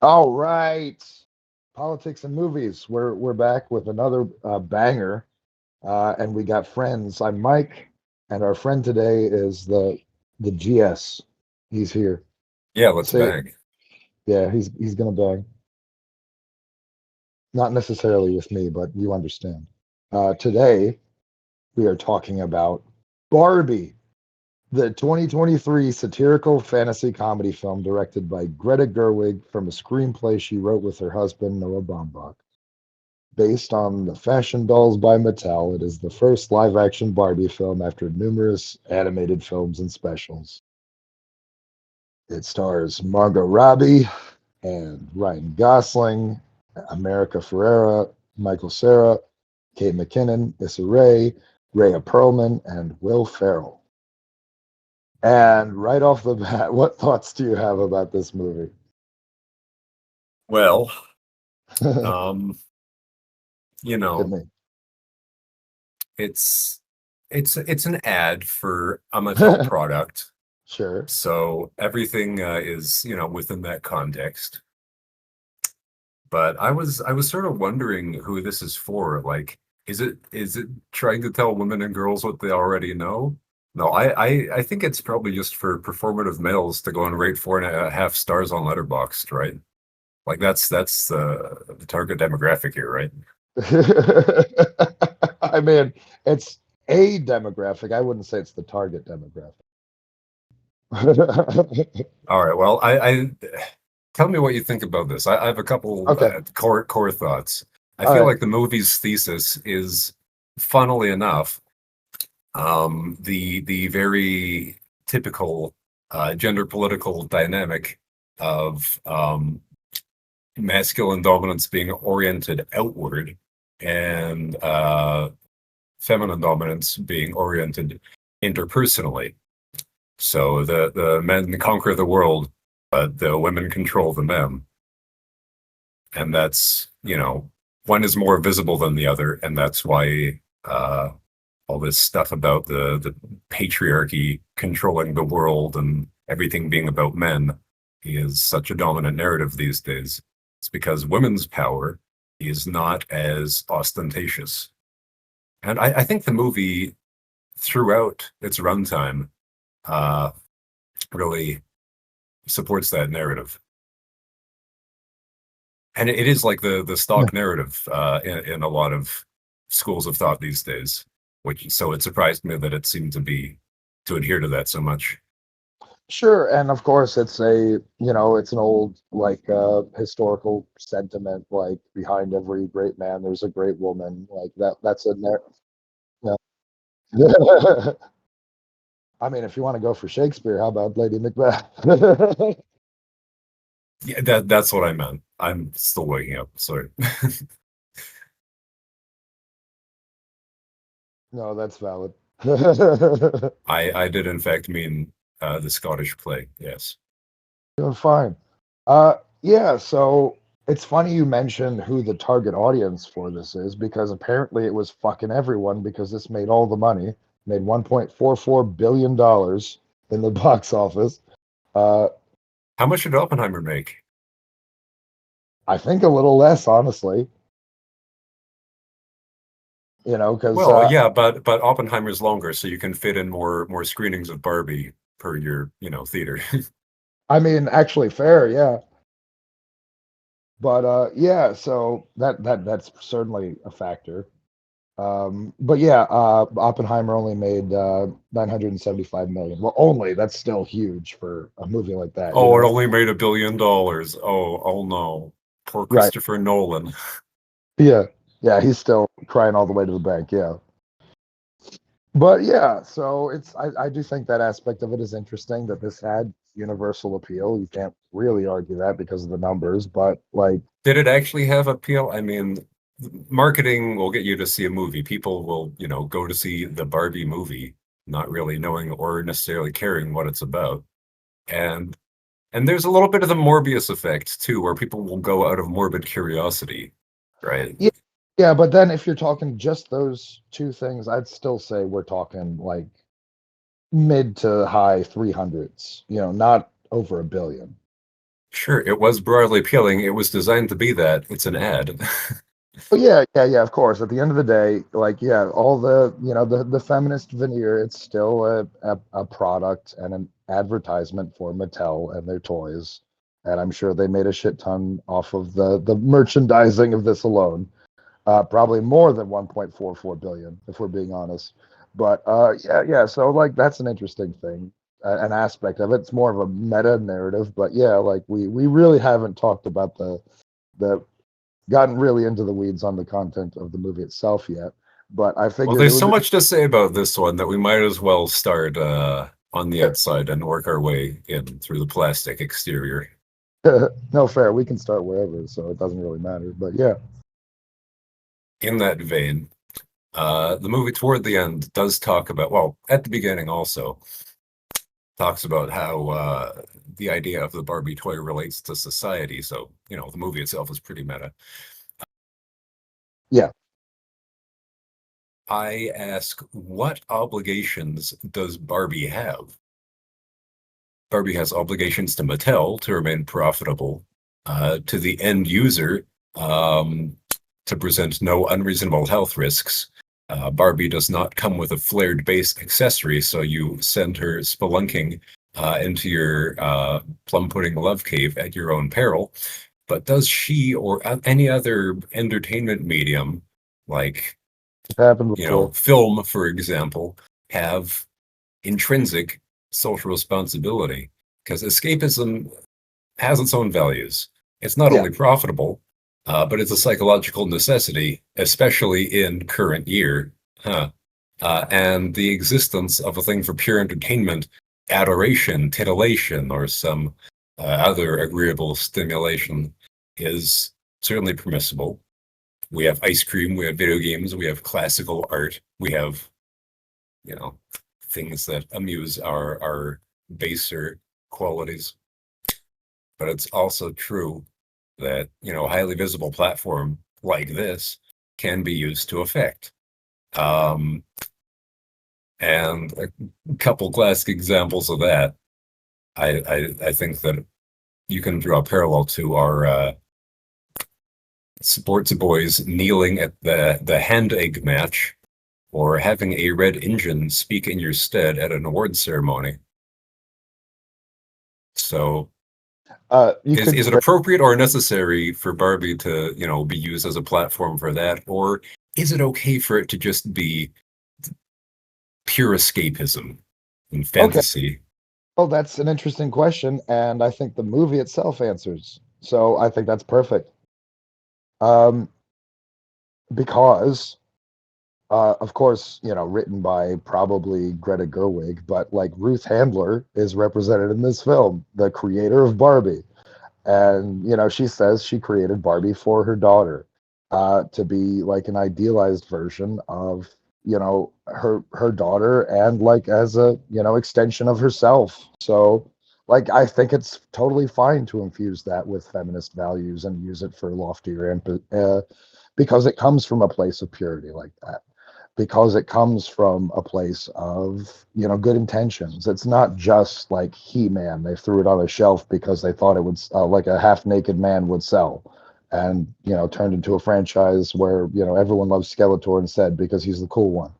All right. Politics and movies. We're back with another banger, and we got friends. I'm Mike, and our friend today is the GS. He's here. Yeah, let's Say, bang. yeah, he's gonna bang. Not necessarily with me, but you understand. Today we are talking about Barbie, the 2023 satirical fantasy comedy film directed by Greta Gerwig from a screenplay she wrote with her husband Noah Baumbach. Based on the Fashion Dolls by Mattel, it is the first live action Barbie film after numerous animated films and specials. It stars Margot Robbie and Ryan Gosling, America Ferrera, Michael Cera, Kate McKinnon, Issa Rae, Rhea Perlman, and Will Ferrell. And right off the bat, what thoughts do you have about this movie? Well, Hit um, you know, me. it's it's an ad for a Mattel product, Sure. so everything is within that context. But I was sort of wondering who this is for. Like, is it trying to tell women and girls what they already know? No, I think it's probably just for performative males to go and rate 4.5 stars on Letterboxd, right? Like that's the target demographic here, right? I mean, it's a demographic. I wouldn't say it's the target demographic. All right. Well, I tell me what you think about this. I have a couple Okay. core thoughts. I All feel right. like the movie's thesis is, funnily enough, the very typical gender political dynamic of masculine dominance being oriented outward and feminine dominance being oriented interpersonally. So the men conquer the world, but the women control the men. And that's, one is more visible than the other. And that's why all this stuff about the patriarchy controlling the world and everything being about men is such a dominant narrative these days. It's because women's power is not as ostentatious. And I think the movie, throughout its runtime, uh, really supports that narrative. And it is like the Yeah. stock narrative in a lot of schools of thought these days. Which so it surprised me that it seemed to adhere to that so much. Sure, and of course it's an old like historical sentiment like behind every great man there's a great woman. Like that's in there. Yeah. I mean, if you want to go for Shakespeare, how about Lady Macbeth? Yeah, that's what I meant. I'm still waking up. Sorry. No, that's valid. I did in fact mean the Scottish play. Yes. Doing fine. Yeah, so it's funny you mentioned who the target audience for this is because apparently it was fucking everyone because this made all the money, made $1.44 billion in the box office. Uh, How much did Oppenheimer make? I think a little less, honestly, because Well, yeah, but Oppenheimer's longer, so you can fit in more screenings of Barbie per your theater. I mean, actually fair, yeah. But yeah, so that's certainly a factor. But yeah, Oppenheimer only made 975 million. Well, only that's still huge for a movie like that, you Oh, it know? only made $1 billion. Oh no. Poor Right. Christopher Nolan. Yeah. Yeah, he's still crying all the way to the bank. Yeah. But yeah, so I do think that aspect of it is interesting that this had universal appeal. You can't really argue that because of the numbers, but like, Did it actually have appeal? I mean, marketing will get you to see a movie. People will, go to see the Barbie movie, not really knowing or necessarily caring what it's about. And And there's a little bit of the Morbius effect too, where people will go out of morbid curiosity, right? Yeah, yeah, but then if you're talking just those two things, I'd still say we're talking like mid to high 300s, not over a billion. Sure, it was broadly appealing. It was designed to be that. It's an ad. Oh yeah, yeah, yeah, of course. At the end of the day, like, yeah, all the, the feminist veneer, it's still a product and an advertisement for Mattel and their toys. And I'm sure they made a shit ton off of the merchandising of this alone. Probably more than 1.44 billion, if we're being honest. But yeah, yeah. So like that's an interesting thing, an aspect of it. It's more of a meta narrative, but yeah, like we really haven't talked about the gotten really into the weeds on the content of the movie itself yet. But I Well, figured it there's would so be much to say about this one that we might as well start on the outside and work our way in through the plastic exterior. no fair. We can start wherever, so it doesn't really matter. But yeah, In that vein, the movie toward the end does talk about, well, at the beginning also, talks about how the idea of the Barbie toy relates to society. So, the movie itself is pretty meta. yeah, I ask, what obligations does Barbie have? Barbie has obligations to Mattel to remain profitable, to the end user um, to present no unreasonable health risks. Barbie does not come with a flared base accessory, so you send her spelunking into your plum pudding love cave at your own peril. But does she or any other entertainment medium, like it's happened before. film, for example, have intrinsic social responsibility? Because escapism has its own values. It's not Yeah, only profitable, but it's a psychological necessity, especially in current year. Huh. And the existence of a thing for pure entertainment, adoration, titillation, or some other agreeable stimulation is certainly permissible. We have ice cream, we have video games, we have classical art, we have, you know, things that amuse our baser qualities. But it's also true that, a highly visible platform like this can be used to affect. Um, and a couple classic examples of that, I think that you can draw a parallel to our sports boys kneeling at the hand egg match, or having a red engine speak in your stead at an awards ceremony. So you is could. is it appropriate or necessary for Barbie to, be used as a platform for that? Or is it okay for it to just be pure escapism and Okay. fantasy? Well, that's an interesting question, and I think the movie itself answers. So I think that's perfect. Um, because, of course, written by probably Greta Gerwig, but like Ruth Handler is represented in this film, the creator of Barbie. And she says she created Barbie for her daughter, to be like an idealized version of her daughter, and like as a extension of herself. So like I think it's totally fine to infuse that with feminist values and use it for loftier and because it comes from a place of purity like that, because it comes from a place of good intentions. It's not just like He-Man. They threw it on a shelf because they thought it would like a half-naked man would sell, and turned into a franchise where everyone loves Skeletor instead because he's the cool one.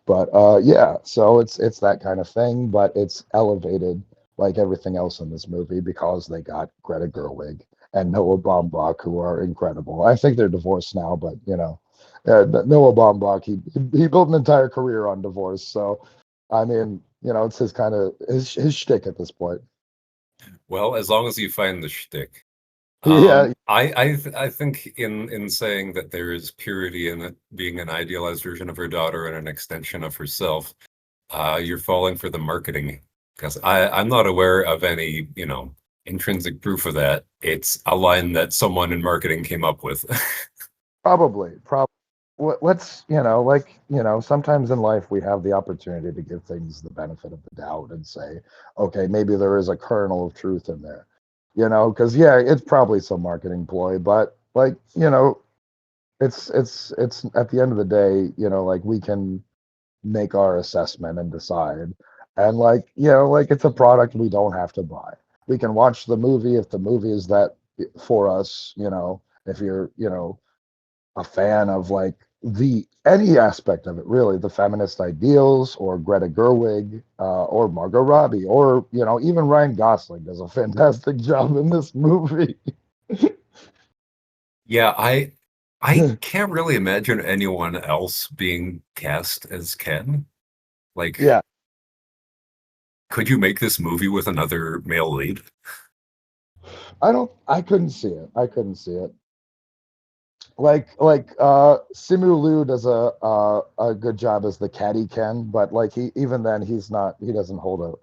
But yeah, so it's that kind of thing, but it's elevated like everything else in this movie because they got Greta Gerwig and Noah Baumbach, who are incredible. I think they're divorced now, but Noah Baumbach, he built an entire career on divorce. So I mean, it's his kind of his shtick at this point. Well, as long as you find the shtick. Yeah, I think in saying that there is purity in it being an idealized version of her daughter and an extension of herself, you're falling for the marketing, because I'm not aware of any, intrinsic proof of that. It's a line that someone in marketing came up with. probably. Let's, like, sometimes in life we have the opportunity to give things the benefit of the doubt and say, okay, maybe there is a kernel of truth in there. Because yeah, it's probably some marketing ploy, but like, it's at the end of the day, like we can make our assessment and decide. And like, like it's a product we don't have to buy. We can watch the movie if the movie is that for us, if you're, a fan of like the any aspect of it, really, the feminist ideals, or Greta Gerwig, or Margot Robbie, or even Ryan Gosling does a fantastic job in this movie. Yeah, I can't really imagine anyone else being cast as Ken. Like, Yeah, could you make this movie with another male lead? I couldn't see it. I couldn't see it. Like Simu Liu does a good job as the caddy Ken, but like even then he doesn't hold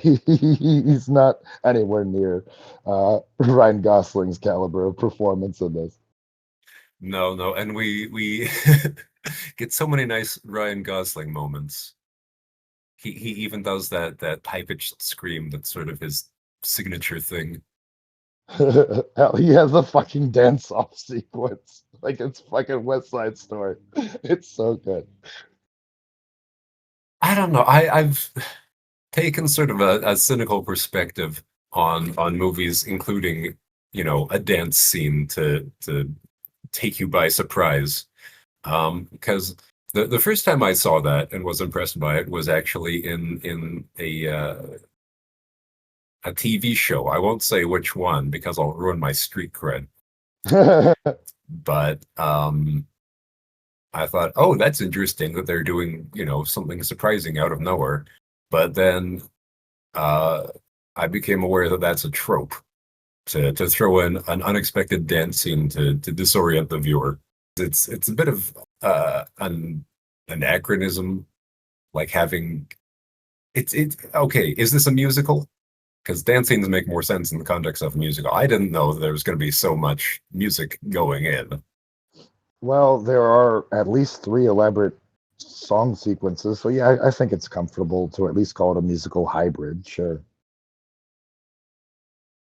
he's not anywhere near Ryan Gosling's caliber of performance in this. No, no, and we get so many nice Ryan Gosling moments. He even does that high-pitched scream that's sort of his signature thing. Hell, he has a fucking dance off sequence like it's fucking West Side Story. It's so good. I don't know. I've taken sort of a cynical perspective on movies, including, a dance scene to take you by surprise. Because the first time I saw that and was impressed by it was actually in a TV show. I won't say which one because I'll ruin my street cred. But I thought, oh, that's interesting that they're doing, something surprising out of nowhere. But then uh, I became aware that that's a trope to throw in an unexpected dance scene to disorient the viewer. It's a bit of an anachronism, like having it's okay. Is this a musical? Because dance scenes make more sense in the context of a musical. I didn't know that there was going to be so much music going in. Well, there are at least three elaborate song sequences, so yeah, I think it's comfortable to at least call it a musical hybrid. Sure.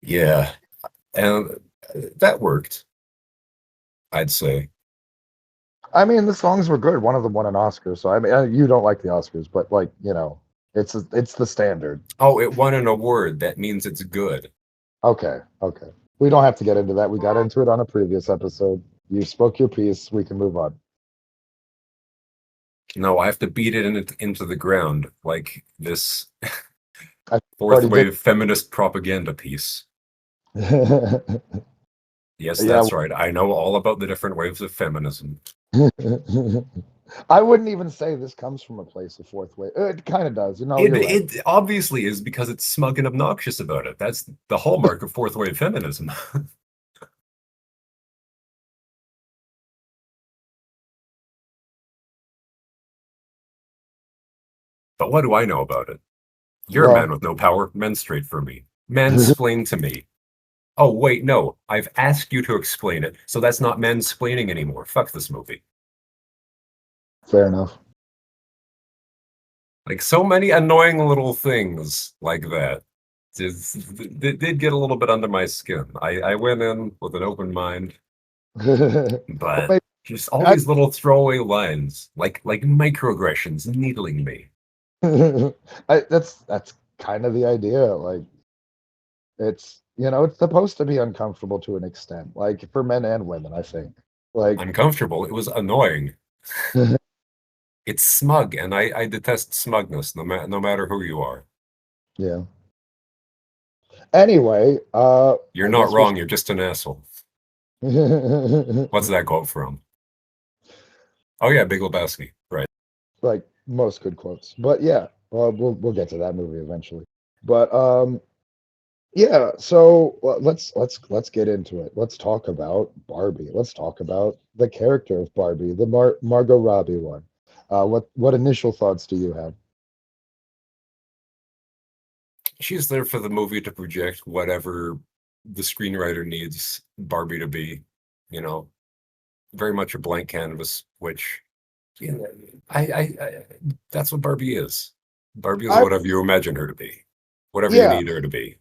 Yeah, and that worked, I'd say. I mean, the songs were good. One of them won an Oscar, so I mean, you don't like the Oscars, but like, it's the standard. Oh, it won an award. That means it's good. Okay, okay. We don't have to get into that. We got into it on a previous episode. You spoke your piece. We can move on. No, I have to beat it into the ground like this I fourth already did. wave feminist propaganda piece. Yes, Yeah. that's right. I know all about the different waves of feminism. I wouldn't even say this comes from a place of fourth wave. It kind of does. It You're right. it obviously is because it's smug and obnoxious about it. That's the hallmark of fourth wave feminism. But what do I know about it? You're a man Well, with no power. Menstruate for me. Mansplain to me. Oh, wait, no. I've asked you to explain it, so that's not mansplaining anymore. Fuck this movie. fair enough. Like, so many annoying little things like that. Just, it did get a little bit under my skin. I went in with an open mind, Well, but maybe just all I, these little throwaway lines, like microaggressions, needling me. that's kind of the idea. Like it's supposed to be uncomfortable to an extent, like for men and women, I think. Like, Uncomfortable. It was annoying. It's smug, and I detest smugness, no matter who you are. yeah. Anyway, You're I not guess we wrong. You're just an asshole. should What's that quote from? Oh yeah, Big Lebowski. Right. like most good quotes. But yeah, well, we'll get to that movie eventually. But yeah, so let's get into it. Let's talk about Barbie. Let's talk about the character of Barbie, the Margot Robbie one. What initial thoughts do you have? She's there for the movie to project whatever the screenwriter needs Barbie to be. You know, very much a blank canvas, which you know, I that's what Barbie is. Barbie is I whatever you imagine her to be, whatever you Yeah, need her to be.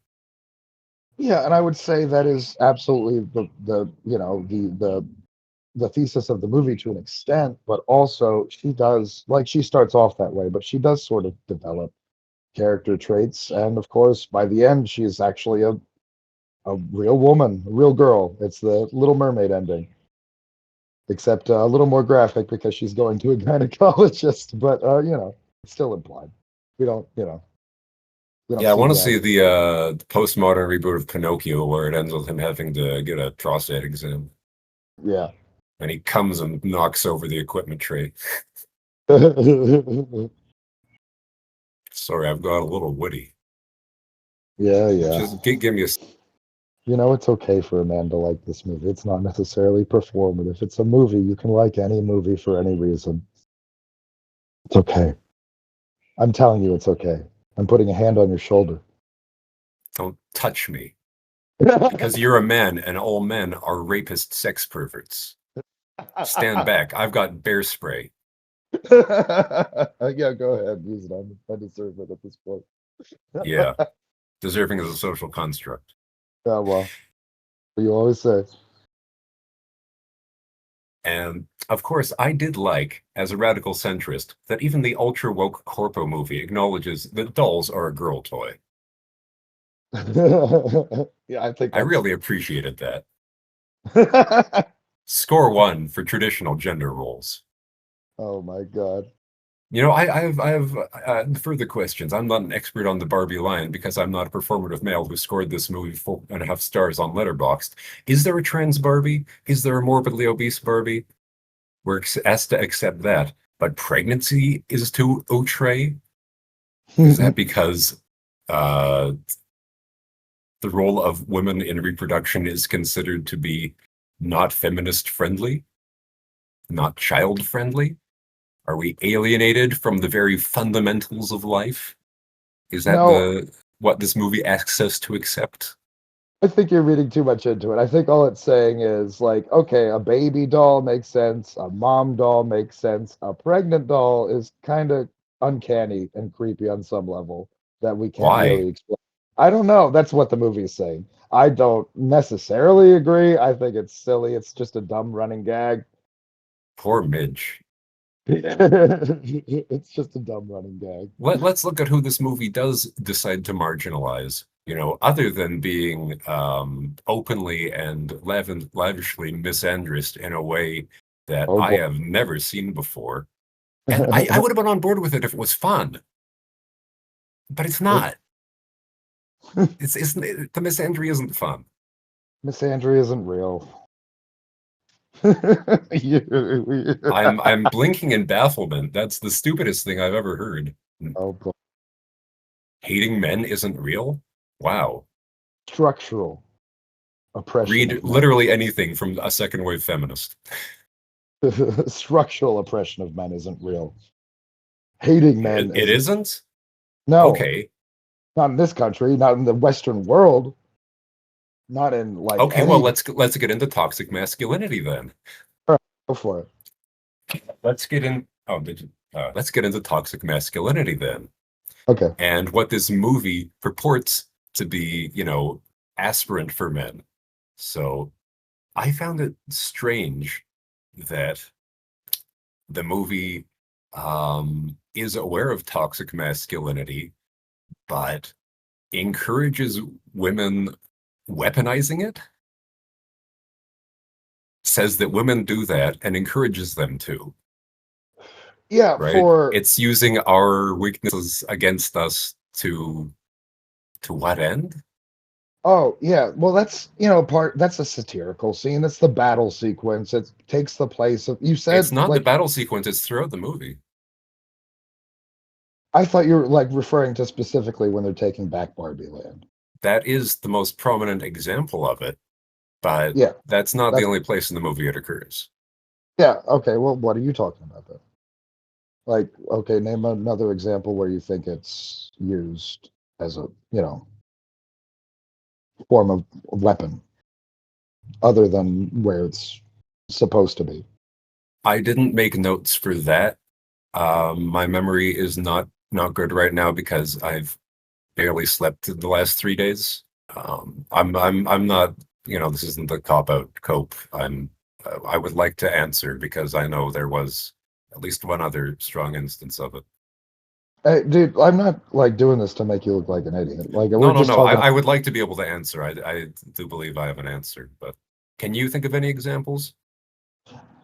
Yeah, and I would say that is absolutely the you know the thesis of the movie to an extent, but also she does, like, she starts off that way, but she does sort of develop character traits, and of course by the end she's actually a real woman, a real girl. It's the Little Mermaid ending, except a little more graphic because she's going to a gynecologist, but it's still implied. We don't, we don't Yeah, I see want to that. see the postmodern reboot of Pinocchio where it ends with him having to get a prostate exam, Yeah. and he comes and knocks over the equipment tray. Yeah, Sorry, I've got a little witty. yeah. Just give me a. It's okay for a man to like this movie. It's not necessarily performative. It's a movie. You can like any movie for any reason. It's okay. I'm telling you, it's okay. I'm putting a hand on your shoulder. Don't touch me. Because you're a man and all men are rapist sex perverts. Stand back. I've got bear spray. Yeah, go ahead. Use it. I deserve it at this point. Yeah, deserving as a social construct. Yeah, well, you always say. And of course, I did like, as a radical centrist, that even the ultra woke corpo movie acknowledges that dolls are a girl toy. Yeah, I think I that's. really appreciated that. Score one for traditional gender roles. Oh my God. I have further questions. I'm not an expert on the Barbie line because I'm not a performative male who scored this movie 4.5 stars on Letterboxd. Is there a trans Barbie? Is there a morbidly obese Barbie? We're asked to accept that. But pregnancy is too outre? Is that because uh, the role of women in reproduction is considered to be not feminist friendly, not child friendly? Are we alienated from the very fundamentals of life? Is that No, the what this movie asks us to accept? I think you're reading too much into it. I think all it's saying is like, okay, a baby doll makes sense, a mom doll makes sense, a pregnant doll is kind of uncanny and creepy on some level that we can't Why? really explain. I don't know. That's what the movie is saying. I don't necessarily agree. I think it's silly. It's just a dumb running gag. Poor Midge. It's just a dumb running gag. Let's look at who this movie does decide to marginalize. Other than being openly and lavishly misandrist in a way that Oh I boy. have never seen before. And I would have been on board with it if it was fun, but it's not. The misandry isn't fun. Miss Andrea isn't real. I'm blinking in bafflement. That's the stupidest thing I've ever heard. Oh boy. Hating men isn't real? Wow. Structural oppression Read of men. literally anything from a second wave feminist. Structural oppression of men isn't real. Hating men It isn't. isn't? No, Okay. not in this country, not in the Western world, not in like Okay, well any. let's get into toxic masculinity then. Go for it. Let's get in oh did you, let's get into toxic masculinity then. Okay. And what this movie purports to be, aspirant for men. So I found it strange that the movie is aware of toxic masculinity, but encourages women weaponizing it, says that women do that and encourages them to, Yeah, right? for It's using our weaknesses against us to what end? oh yeah, well that's part that's a satirical scene. It's the battle sequence. It takes the place of you It's said not the like battle sequence, it's throughout the movie. I thought you were like referring to specifically when they're taking back Barbie Land. That is the most prominent example of it, but Yeah, that's not the that's only place in the movie it occurs. yeah, okay. Well, what are you talking about then? Like, okay, name another example where you think it's used as a, form of weapon other than where it's supposed to be. I didn't make notes for that. My memory is not good right now because I've barely slept the last 3 days. I'm not, this isn't the cop out cope. I would like to answer because I know there was at least one other strong instance of it. Hey, dude, I'm not like doing this to make you look like an idiot. Like we're No, no, just no. talking. I would like to be able to answer. I do believe I have an answer, but can you think of any examples?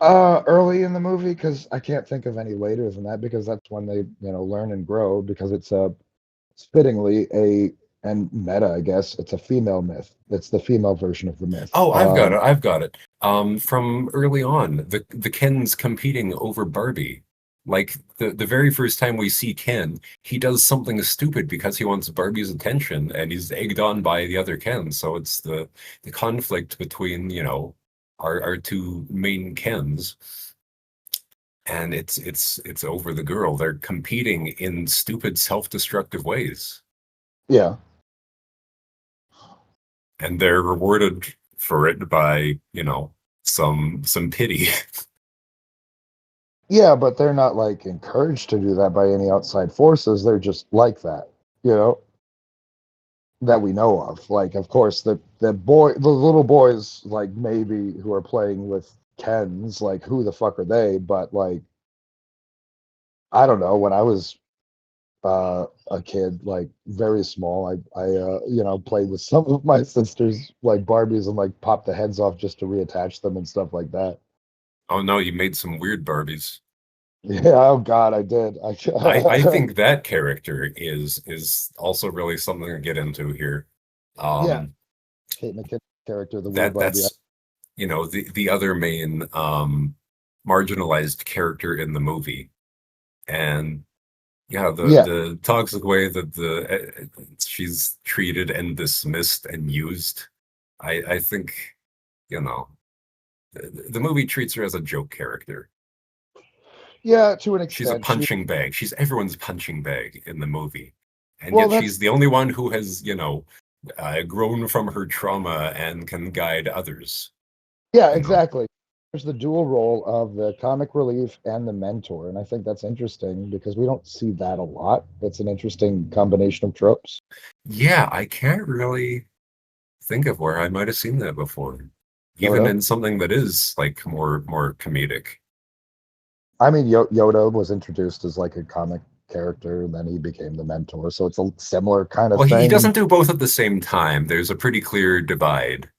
Early in the movie, because I can't think of any later than that, because that's when they, learn and grow, because it's fittingly a, and meta, I guess, it's a female myth. It's the female version of the myth. Oh, I've got it. I've got it. From early on, the Kens competing over Barbie. Like the very first time we see Ken, he does something stupid because he wants Barbie's attention, and he's egged on by the other Ken. So it's the conflict between, our two main Kens, and it's over the girl. They're competing in stupid, self-destructive ways, Yeah. and they're rewarded for it by, some pity. Yeah, but they're not like encouraged to do that by any outside forces. They're just like that, you know, that we know of. Like, of course, the little boys, like maybe who are playing with Kens, like who the fuck are they? But like, I don't know. When I was a kid, like very small, I played with some of my sisters, like Barbies, and like popped the heads off just to reattach them and stuff like that. Oh no, you made some weird Barbies. Yeah, oh God, I did. I think that character is also really something to get into here. Yeah, Um, Kate McKinnon character, the weird that Barbie. that's the other main marginalized character in the movie, and yeah, Yeah, the toxic way that she's treated and dismissed and used. I think you know the movie treats her as a joke character. yeah, to an She's a extent. punching bag. She's everyone's punching bag in the movie. And Well, yet that's she's the only one who has, grown from her trauma and can guide others, yeah, you know. exactly. There's the dual role of the comic relief and the mentor, and I think that's interesting because we don't see that a lot. It's an interesting combination of tropes. Yeah, I can't really think of where I might have seen that before. Even Yoda. in something that is like more comedic. I mean, Yoda was introduced as like a comic character, and then he became the mentor. So it's a similar kind of Well, he thing. doesn't do both at the same time. There's a pretty clear divide.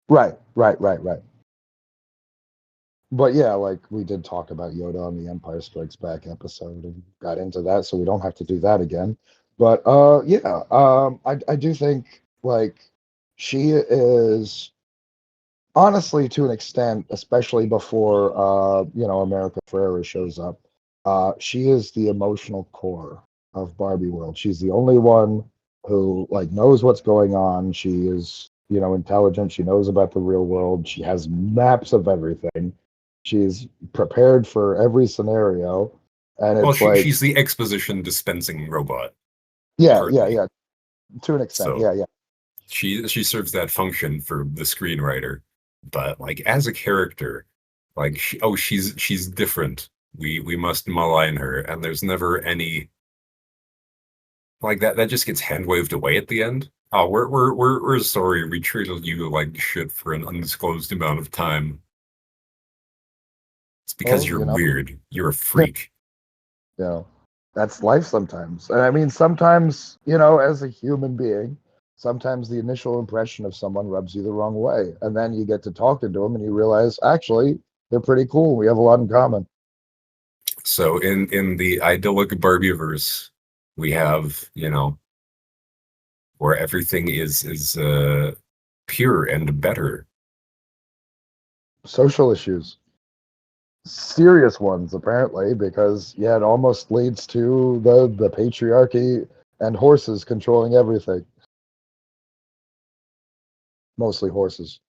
Right, right, right, right. But yeah, like we did talk about Yoda on the Empire Strikes Back episode and got into that, so we don't have to do that again. But yeah, I do think like she is honestly to an extent, especially before America Ferrera shows up, she is the emotional core of Barbie World. She's the only one who like knows what's going on. She is, intelligent. She knows about the real world. She has maps of everything. She's prepared for every scenario. And Well, it's like, she's the exposition dispensing robot, yeah, yeah, partly. yeah, to an extent. So Yeah, yeah. she serves that function for the screenwriter, but like as a character, like she's different. We must malign her, and there's never any like that just gets hand waved away at the end. Oh, we're sorry, we treated you like shit for an undisclosed amount of time. It's because Well, you're weird. You're a you freak. know, that's life sometimes. And I mean, sometimes, as a human being, sometimes the initial impression of someone rubs you the wrong way. And then you get to talking to them and you realize, actually, they're pretty cool. We have a lot in common. So in the idyllic Barbieverse, we have, where everything is pure and better. Social issues, serious ones, apparently, because, yeah, it almost leads to the patriarchy and horses controlling everything, mostly horses.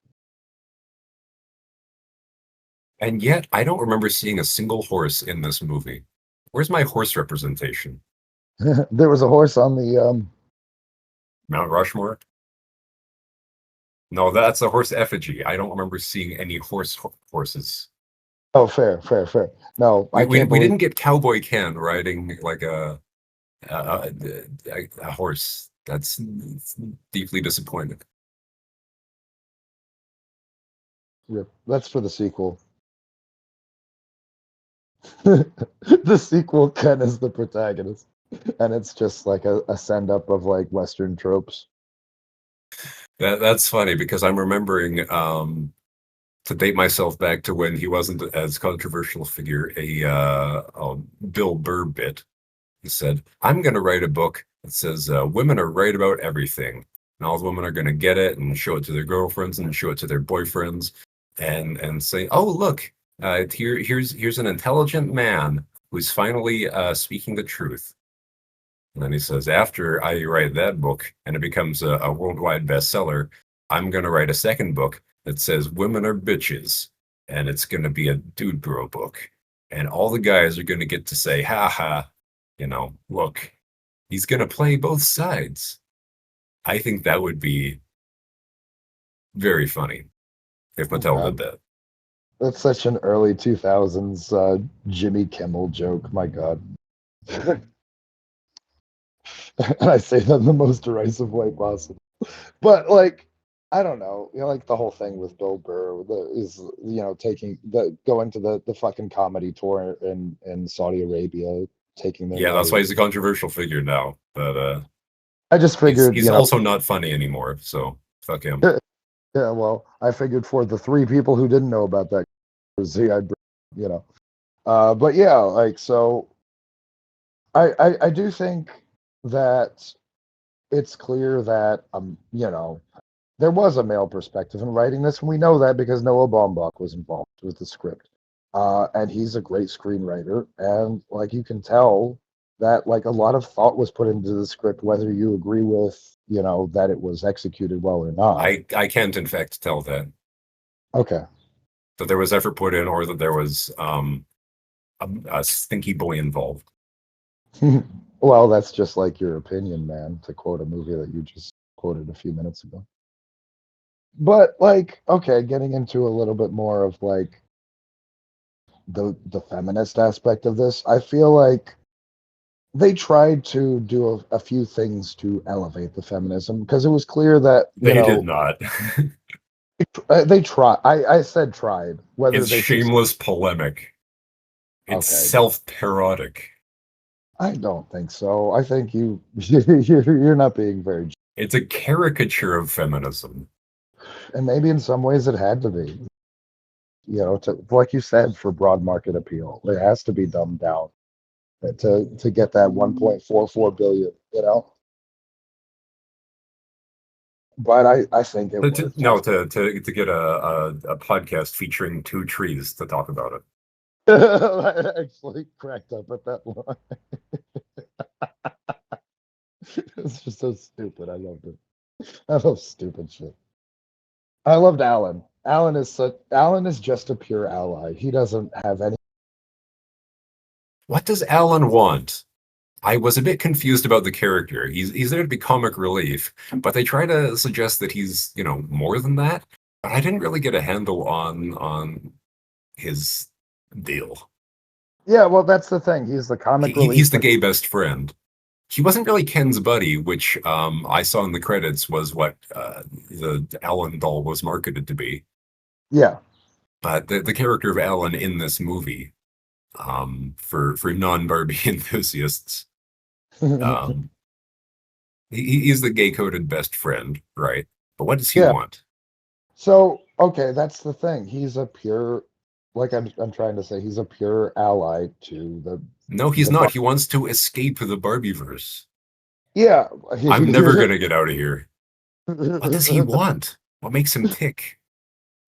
And yet, I don't remember seeing a single horse in this movie. Where's my horse representation? There was a horse on the Mount Rushmore? No, that's a horse effigy. I don't remember seeing any horses. oh, fair, fair, fair. No, We I we can't we believe didn't get Cowboy Ken riding like a horse. That's deeply disappointing. Rip. That's for the sequel. The sequel, Ken is the protagonist, and it's just like a send up of like Western tropes. That's funny because I'm remembering to date myself back to when he wasn't as controversial figure, a Bill Burr bit. He said, "I'm going to write a book that says women are right about everything, and all the women are going to get it and show it to their girlfriends and show it to their boyfriends, and say, oh look, here's an intelligent man who's finally speaking the truth." And then he says, after I write that book and it becomes a worldwide bestseller, I'm going to write a second book that says women are bitches, and it's going to be a dude bro book, and all the guys are going to get to say, ha ha, look, he's going to play both sides. I think that would be very funny if Mattel did that. That's such an early 2000s Jimmy Kimmel joke. My God. And I say that in the most derisive way possible. But like, I don't know, like the whole thing with Bill Burr is, taking going to the fucking comedy tour in Saudi Arabia, taking their Yeah, money. that's why he's a controversial figure now. But I just figured he's also not funny anymore, so fuck him. Yeah, well, I figured for the three people who didn't know about that, but yeah, like so, I do think that it's clear that there was a male perspective in writing this, and we know that because Noah Baumbach was involved with the script, and he's a great screenwriter, and like you can tell that like a lot of thought was put into the script, whether you agree with that it was executed well or not. I can't in fact tell that. Okay. That there was effort put in, or that there was a stinky boy involved. Well, that's just like your opinion, man, to quote a movie that you just quoted a few minutes ago. But like, okay, getting into a little bit more of like the feminist aspect of this, I feel like they tried to do a few things to elevate the feminism because it was clear that They did not. they tried. I said tried. Whether it's they shameless polemic. It's self-parodic. I don't think so. I think you're not being very. It's a caricature of feminism. And maybe in some ways it had to be. Like you said, for broad market appeal, it has to be dumbed down to get that 1.44 billion. But I think it worked. To get a podcast featuring two trees to talk about it. I actually cracked up at that line. It's just so stupid. I loved it. I love stupid shit. I loved Alan. Alan is just a pure ally. He doesn't have any. What does Alan want? I was a bit confused about the character. He's there to be comic relief, but they try to suggest that he's, more than that. But I didn't really get a handle on his deal. Yeah, well, that's the thing. He's the comic relief. He's the gay best friend. He wasn't really Ken's buddy, which I saw in the credits was what the Alan doll was marketed to be. Yeah. But the character of Alan in this movie, for non-Barbie enthusiasts, he's the gay-coded best friend, right? But what does he want? So, okay, that's the thing. He's a pure, like I'm trying to say, he's a pure ally to the. No, he's not. He wants to escape the Barbieverse. Yeah. I'm never going to get out of here. What does he want? What makes him tick?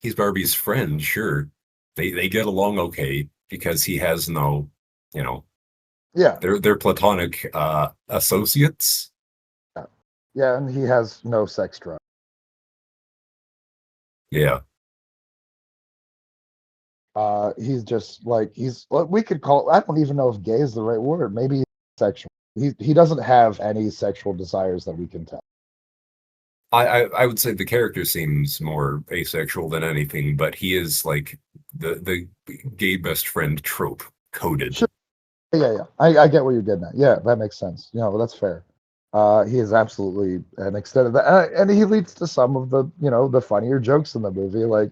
He's Barbie's friend, sure. They get along okay because he has no, Yeah. They're platonic associates. Yeah, and he has no sex drive. Yeah. He's just like we could call. I don't even know if gay is the right word. Maybe sexual. He doesn't have any sexual desires that we can tell. I would say the character seems more asexual than anything, but he is like the gay best friend trope coded. Sure. Yeah. I get what you're getting at. Yeah, that makes sense. That's fair. He is absolutely an extent of that, and he leads to some of the the funnier jokes in the movie. Like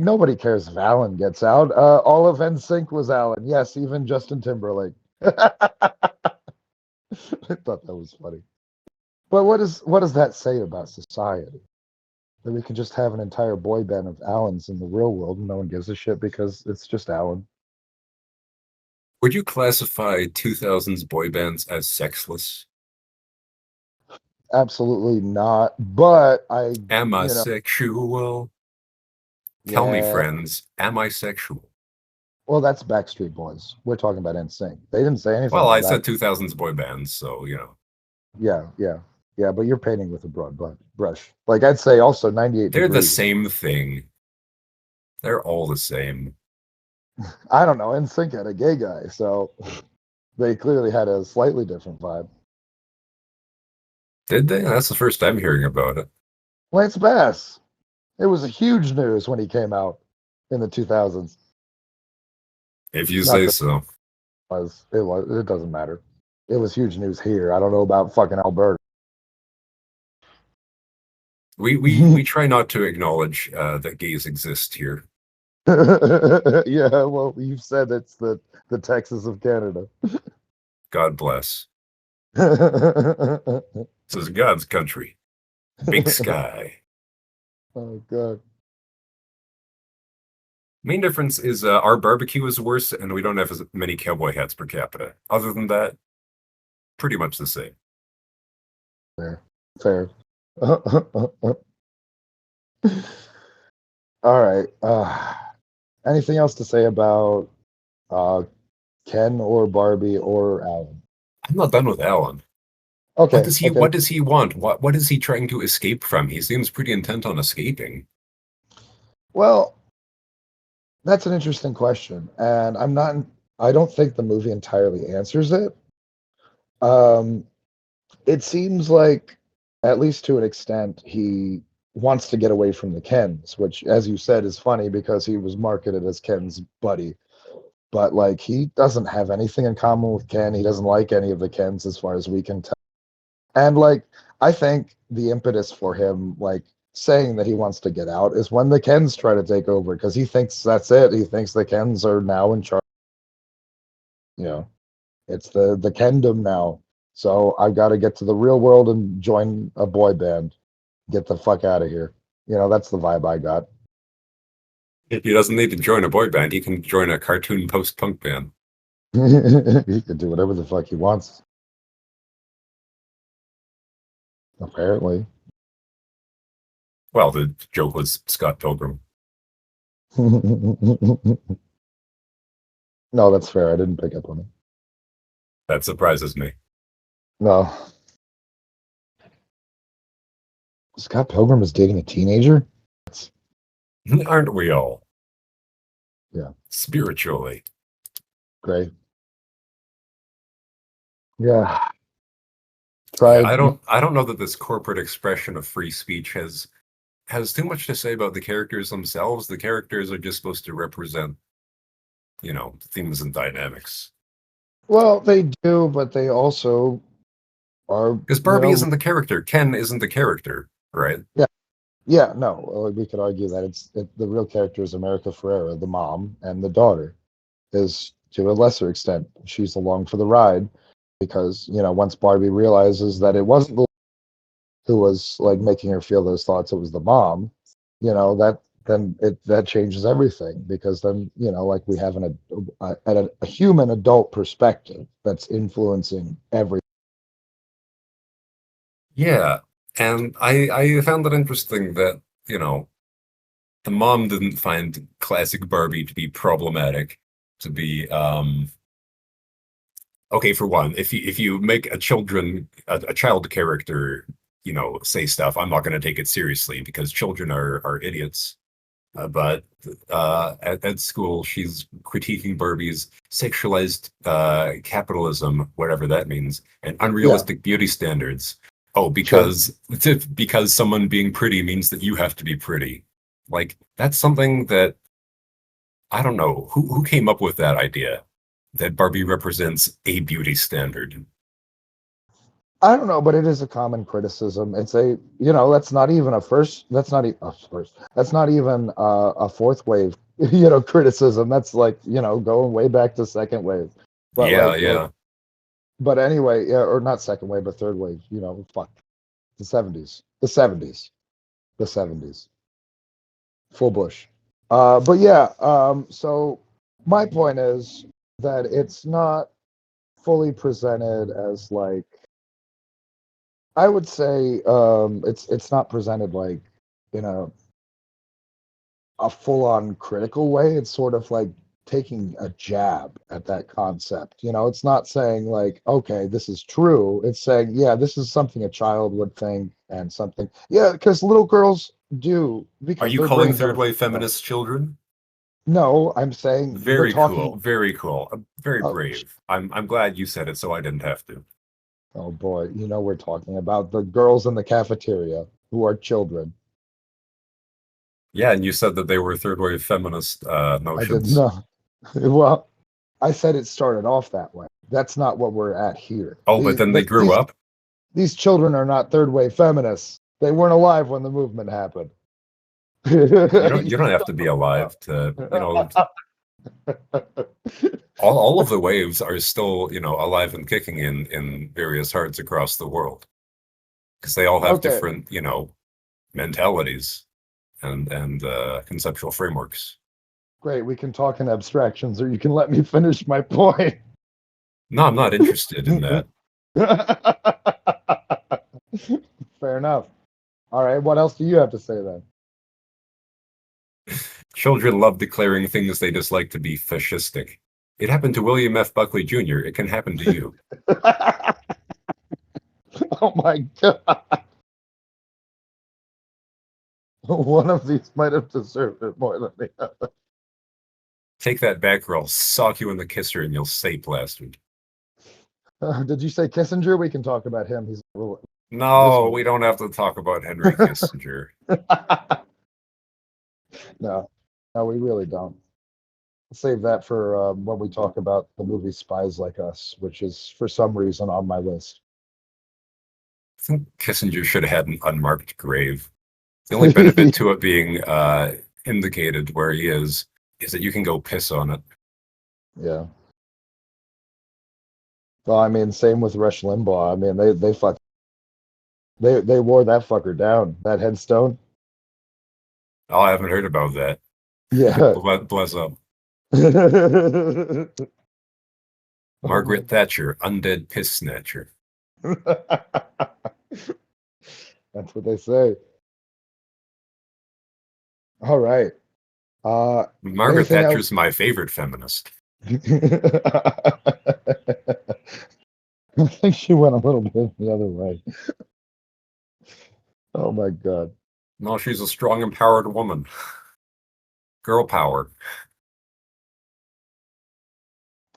nobody cares if Alan gets out. All of NSYNC was Alan. Yes, even Justin Timberlake. I thought that was funny. But what does that say about society? That we can just have an entire boy band of Allens in the real world and no one gives a shit because it's just Alan. Would you classify 2000s boy bands as sexless? Absolutely not. But Am I sexual? Tell me, yeah. friends, am I sexual? Well, that's Backstreet Boys. We're talking about NSYNC. They didn't say anything Well, I about that. said 2000s boy bands, so, Yeah, yeah, yeah. But you're painting with a broad brush. Like I'd say also 98 they're the Degrees. same thing. They're all the same. I don't know. NSYNC had a gay guy, so they clearly had a slightly different vibe. Did they? That's the first time hearing about it. Lance Bass. It was a huge news when he came out in the 2000s. If you Not say that so. it doesn't matter. It was huge news here. I don't know about fucking Alberta. We try not to acknowledge that gays exist here. Yeah, well, you've said it's the Texas of Canada. God bless. Oh This is God's country. Big sky. God. Main difference is our barbecue is worse, and we don't have as many cowboy hats per capita. Other than that, pretty much the same. Fair. Fair. All right. Anything else to say about uh Ken or Barbie or Alan? I'm not done with Alan. What Okay, does he okay. what does he want? What is he trying to escape from? He seems pretty intent on escaping. Well, that's an interesting question, and I don't think the movie entirely answers it. Um, it seems like, at least to an extent, he wants to get away from the Kens, which, as you said, is funny because he was marketed as Ken's buddy. But like, he doesn't have anything in common with Ken. He doesn't like any of the Kens, as far as we can tell. And like, I think the impetus for him, like, saying that he wants to get out is when the Kens try to take over because he thinks that's it. He thinks the Kens are now in charge. You know, it's the Kendom now. So I've got to get to the real world and join a boy band. Get the fuck out of here. That's the vibe I got. He doesn't need to join a boy band. He can join a cartoon post-punk band. He can do whatever the fuck he wants. Apparently. Well, the joke was Scott Pilgrim. No, that's fair. I didn't pick up on it. That surprises me. No. Scott Pilgrim is dating a teenager? Aren't we all? Yeah. Spiritually. Great. Yeah. I Tried. don't know that this corporate expression of free speech has too much to say about the characters themselves. The characters are just supposed to represent, themes and dynamics. Well, they do, but they also are, Because Barbie isn't the character. Ken isn't the character, right? yeah. Yeah, no, we could argue that the real character is America Ferrera, the mom, and the daughter is to a lesser extent. She's along for the ride because, once Barbie realizes that it wasn't the who was like making her feel those thoughts, it was the mom, that changes everything because then, like we have a human adult perspective that's influencing everything. Yeah. And I found it interesting that, the mom didn't find classic Barbie to be problematic, to be okay, for one, if you make a child character, say stuff, I'm not going to take it seriously because children are idiots. But at school, she's critiquing Barbie's sexualized capitalism, whatever that means, and Yeah, unrealistic beauty standards. Oh, sure. because someone being pretty means that you have to be pretty. Like that's something that I don't know who came up with that idea that Barbie represents a beauty standard. I don't know, but it is a common criticism. It's a, that's not even a first, that's not even, first, that's not even a fourth wave, criticism. That's like, going way back to second wave. But Yeah, like, yeah. but anyway, yeah, or not second wave, but third wave, fuck, the 70s, the 70s, the 70s, full Bush. But yeah, so my point is that it's not fully presented as like, I would say it's not presented like in a full on critical way. It's sort of like taking a jab at that concept. It's not saying like, okay, this is true. It's saying, yeah, this is something a child would think and something. Yeah, because little girls do Are because you their calling brains third are, wave feminists children? no, I'm saying we're Very talking. cool. Very cool. Very Oh, brave. I'm glad you said it so I didn't have to. oh boy, we're talking about the girls in the cafeteria who are children. Yeah, and you said that they were third wave feminist I didn't notions. know. Well, I said it started off that way. That's not what we're at here. Oh, but These then they this, grew up. these children are not third wave feminists. They weren't alive when the movement happened. You don't have to be alive to, all of the waves are still, alive and kicking in various hearts across the world because they all have Okay, different, mentalities and conceptual frameworks. great. We can talk in abstractions, or you can let me finish my point. No, I'm not interested in that. Fair enough. All right. What else do you have to say then? Children love declaring things they dislike to be fascistic. It happened to William F. Buckley Jr. It can happen to you. Oh my God. One of these might have deserved it more than the other. Take that back, girl. I'll sock you in the kisser and you'll say bastard. Did you say Kissinger? We can talk about him. He's a little. This No, one. we don't have to talk about Henry Kissinger. No, no, we really don't. Save that for when we talk about the movie Spies Like Us, which is for some reason on my list. I think Kissinger should have had an unmarked grave. The only benefit to it being indicated where he is that you can go piss on it. Yeah. Well, I mean, same with Rush Limbaugh. I mean, they wore that fucker down. That headstone. Oh, I haven't heard about that. Yeah. Bless up. Oh my. Margaret Thatcher, undead piss snatcher. That's what they say. All right. Uh, Margaret anything else? Thatcher's my favorite feminist. I think she went a little bit the other way. Oh my God. No, she's a strong, empowered woman. Girl power.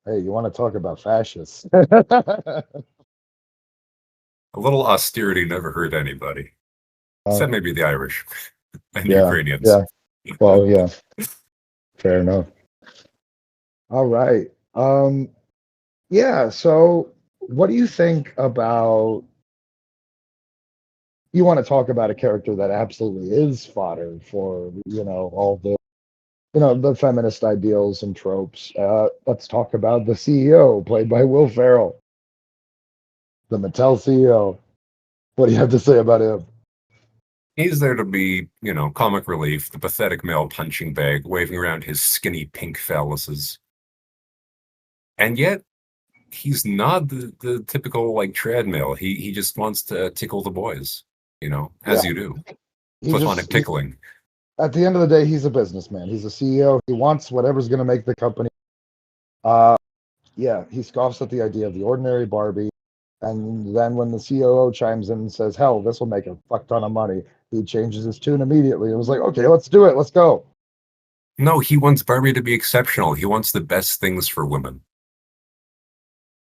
Hey, you want to talk about fascists? A little austerity never hurt anybody. Uh, Except maybe the Irish and yeah, Ukrainians. yeah. Well, yeah, fair enough. All right. Yeah, so what do you think about, you want to talk about a character that absolutely is fodder for, all the feminist ideals and tropes. Let's talk about the CEO, played by Will Ferrell, the Mattel CEO. What do you have to say about him? He's there to be, comic relief, the pathetic male punching bag, waving around his skinny pink phalluses. And yet, he's not the typical like treadmill. He just wants to tickle the boys, as Yeah, you do. he Platonic just he, tickling. at the end of the day, he's a businessman. He's a CEO. He wants whatever's going to make the company. Uh, yeah, he scoffs at the idea of the ordinary Barbie. And then when the COO chimes in and says, hell, this will make a fuck ton of money, he changes his tune immediately. It was like, okay, let's do it. Let's go. No, he wants Barbie to be exceptional. He wants the best things for women.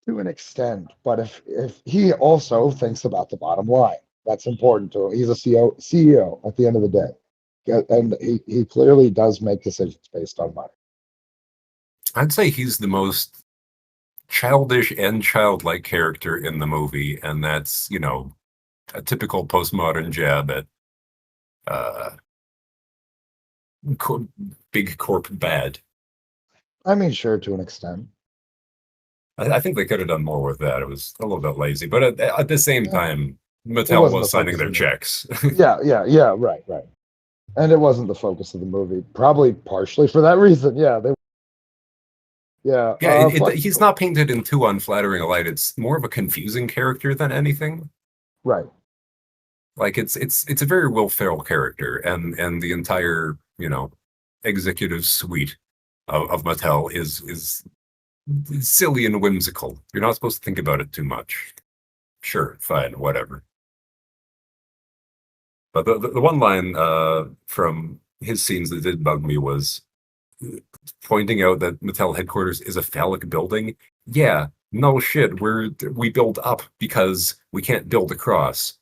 To an extent. But if he also thinks about the bottom line, that's important to him. He's a CEO at the end of the day. And he clearly does make decisions based on money. I'd say he's the most childish and childlike character in the movie, and that's, a typical postmodern jab at uh, cor- big corp bad. I mean, sure, to an extent. I think they could have done more with that. It was a little bit lazy, but at the same Yeah, time, it Mattel wasn't was the signing focus their of the movie. checks. Yeah, right, right. And it wasn't the focus of the movie. Probably partially for that reason. Yeah, yeah. Yeah, Fuck. he's not painted in too unflattering a light. It's more of a confusing character than anything. Right. Like it's a very Will Ferrell character, and the entire executive suite of Mattel is silly and whimsical. You're not supposed to think about it too much. Sure, fine, whatever. But the one line from his scenes that did bug me was pointing out that Mattel headquarters is a phallic building. Yeah, no shit. We build up because we can't build across.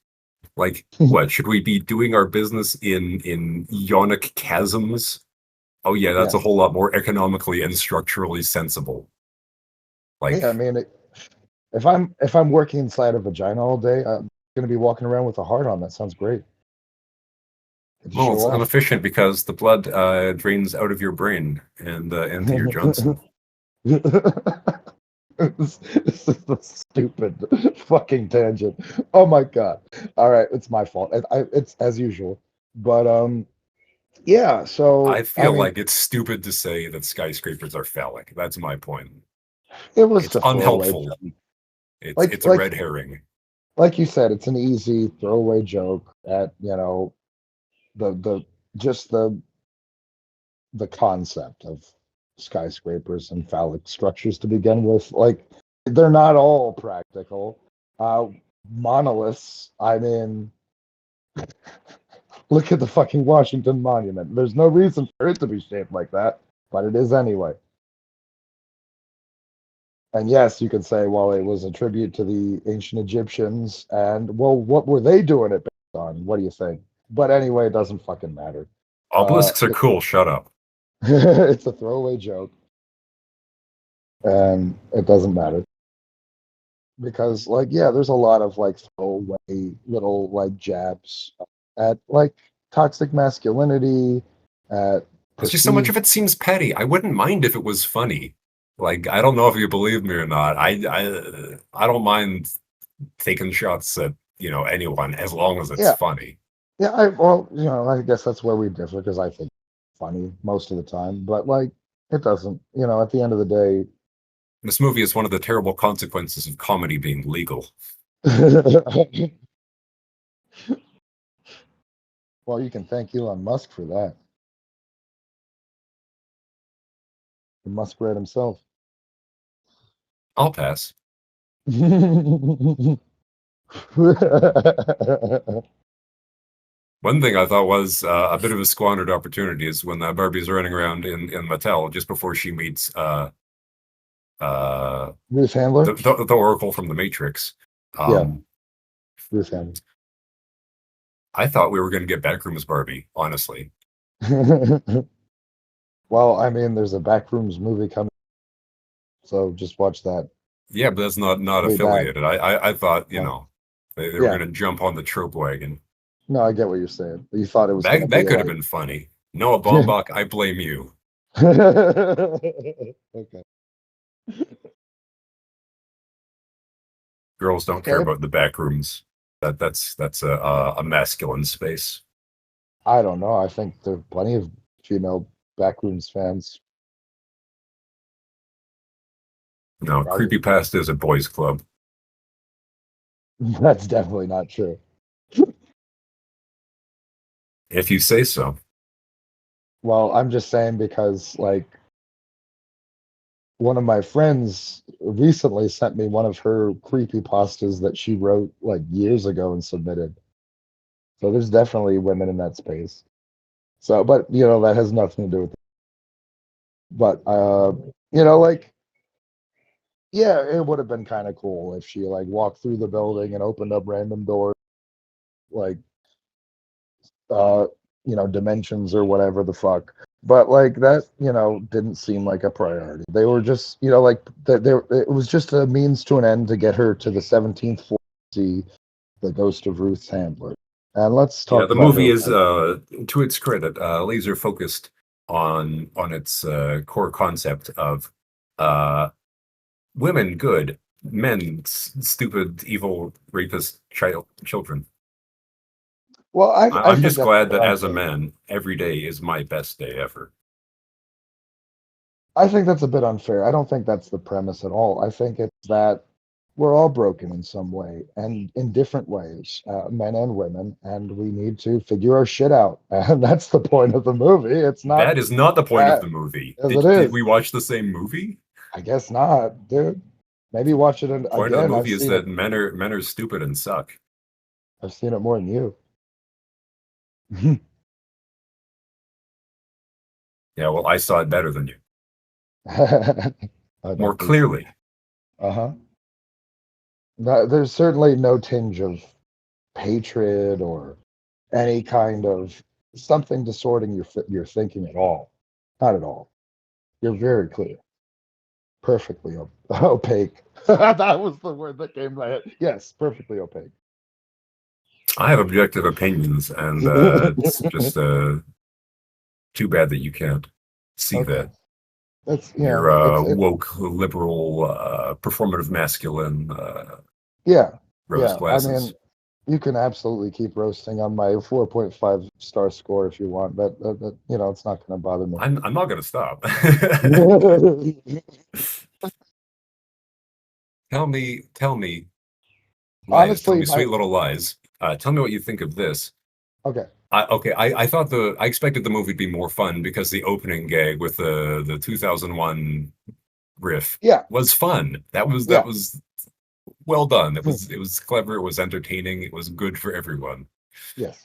Like, what should we be doing our business in ionic chasms? Oh yeah, that's Yeah. a whole lot more economically and structurally sensible. Yeah, I Like, mean, if I'm working inside a vagina all day, I'm gonna be walking around with a heart on. That sounds great. Get to well, show it's off. inefficient because the blood drains out of your brain and into your Johnson. This is a stupid fucking tangent. Oh my god. All right, it's my fault. It's as usual. But yeah. I So I feel mean, like it's stupid to say that skyscrapers are phallic. That's my point. it was It's a throwaway unhelpful. joke. It's Like it's a like red herring. like you said, it's an easy throwaway joke at the just the concept of skyscrapers and phallic structures to begin with. Like, they're not all practical. Uh, Monoliths, I mean, look at the fucking Washington Monument. There's no reason for it to be shaped like that, but it is anyway. And yes, you could say, well, it was a tribute to the ancient Egyptians, and well, what were they doing it based on? What do you think? But anyway, it doesn't fucking matter. Obelisks are It, cool. Shut up. it's a throwaway joke, and it doesn't matter because, like, yeah, there's a lot of like throwaway little like jabs at like toxic masculinity, at It's just so much of perceived. it seems petty. I wouldn't mind if it was funny. Like, I don't know if you believe me or not. I don't mind taking shots at anyone as long as it's Yeah, funny. yeah. I guess that's where we differ because I think it's funny most of the time, but like it doesn't. At the end of the day, This movie is one of the terrible consequences of comedy being legal. well, you can thank Elon Musk for that. The Muskrat himself. I'll pass. One thing I thought was a bit of a squandered opportunity is when Barbie's running around in Mattel just before she meets uh, Ruth Handler. the Oracle from the Matrix. Yeah, Um, Ruth Handler. I thought we were going to get Backrooms Barbie, honestly. well, I mean, there's a Backrooms movie coming, so just watch that. Yeah, but that's not Way back. affiliated. I thought Oh, they were yeah. going to jump on the trope wagon. No, I get what you're saying. You thought it was going to That be could have like. been funny. Noah Baumbach, I blame you. okay. Girls don't care Okay. about the back rooms. That's a masculine space. I don't know. I think there are plenty of female Backrooms fans. No, Probably. creepypasta is a boys' club. That's definitely not true. If you say so. Well, I'm just saying because, like, one of my friends recently sent me one of her creepy pastas that she wrote like years ago and submitted. So there's definitely women in that space. So, but that has nothing to do with it. But like, yeah, it would have been kind of cool if she like walked through the building and opened up random doors, like uh, dimensions or whatever the fuck. But like that, didn't seem like a priority. They were just, like that. There, it was just a means to an end to get her to the 17th floor to see the ghost of Ruth's handler. And let's Yeah, talk the about her movie is, life. to its credit, laser focused on its core concept of uh, women good, men stupid, evil, rapist, children. Well, I I'm think just that's a glad bit that as a unfair. man, every day is my best day ever. I think that's a bit unfair. I don't think that's the premise at all. I think it's that we're all broken in some way and in different ways, men and women, and we need to figure our shit out. And that's the point of the movie. It's not That is not the point of that the movie. as it Did is. we watch the same movie? I guess not, dude. Maybe watch it Point of the again. movie is that men are stupid and suck. I've seen it more than you. Yeah, well, I saw it better than you, I more appreciate it. clearly. Uh-huh. There's certainly no tinge of hatred or any kind of something distorting your thinking at all. Not at all. You're very clear, perfectly opaque. That was the word that came to my head. Yes, perfectly opaque. I have objective opinions, and it's just too bad that you can't see Okay, that. that's You're it. woke, liberal, performative masculine, Yeah, rose yeah. I mean, glasses. you can absolutely keep roasting on my 4.5 star score if you want. It's not going to bother me. I'm not gonna stop. Tell me lies. Tell Honestly, me sweet little lies. Tell me what you think of this. okay, I thought I expected the movie to be more fun because the opening gag with the 2001 riff yeah, was fun. That yeah, was well done. It was clever. It was entertaining. It was good for everyone. yes,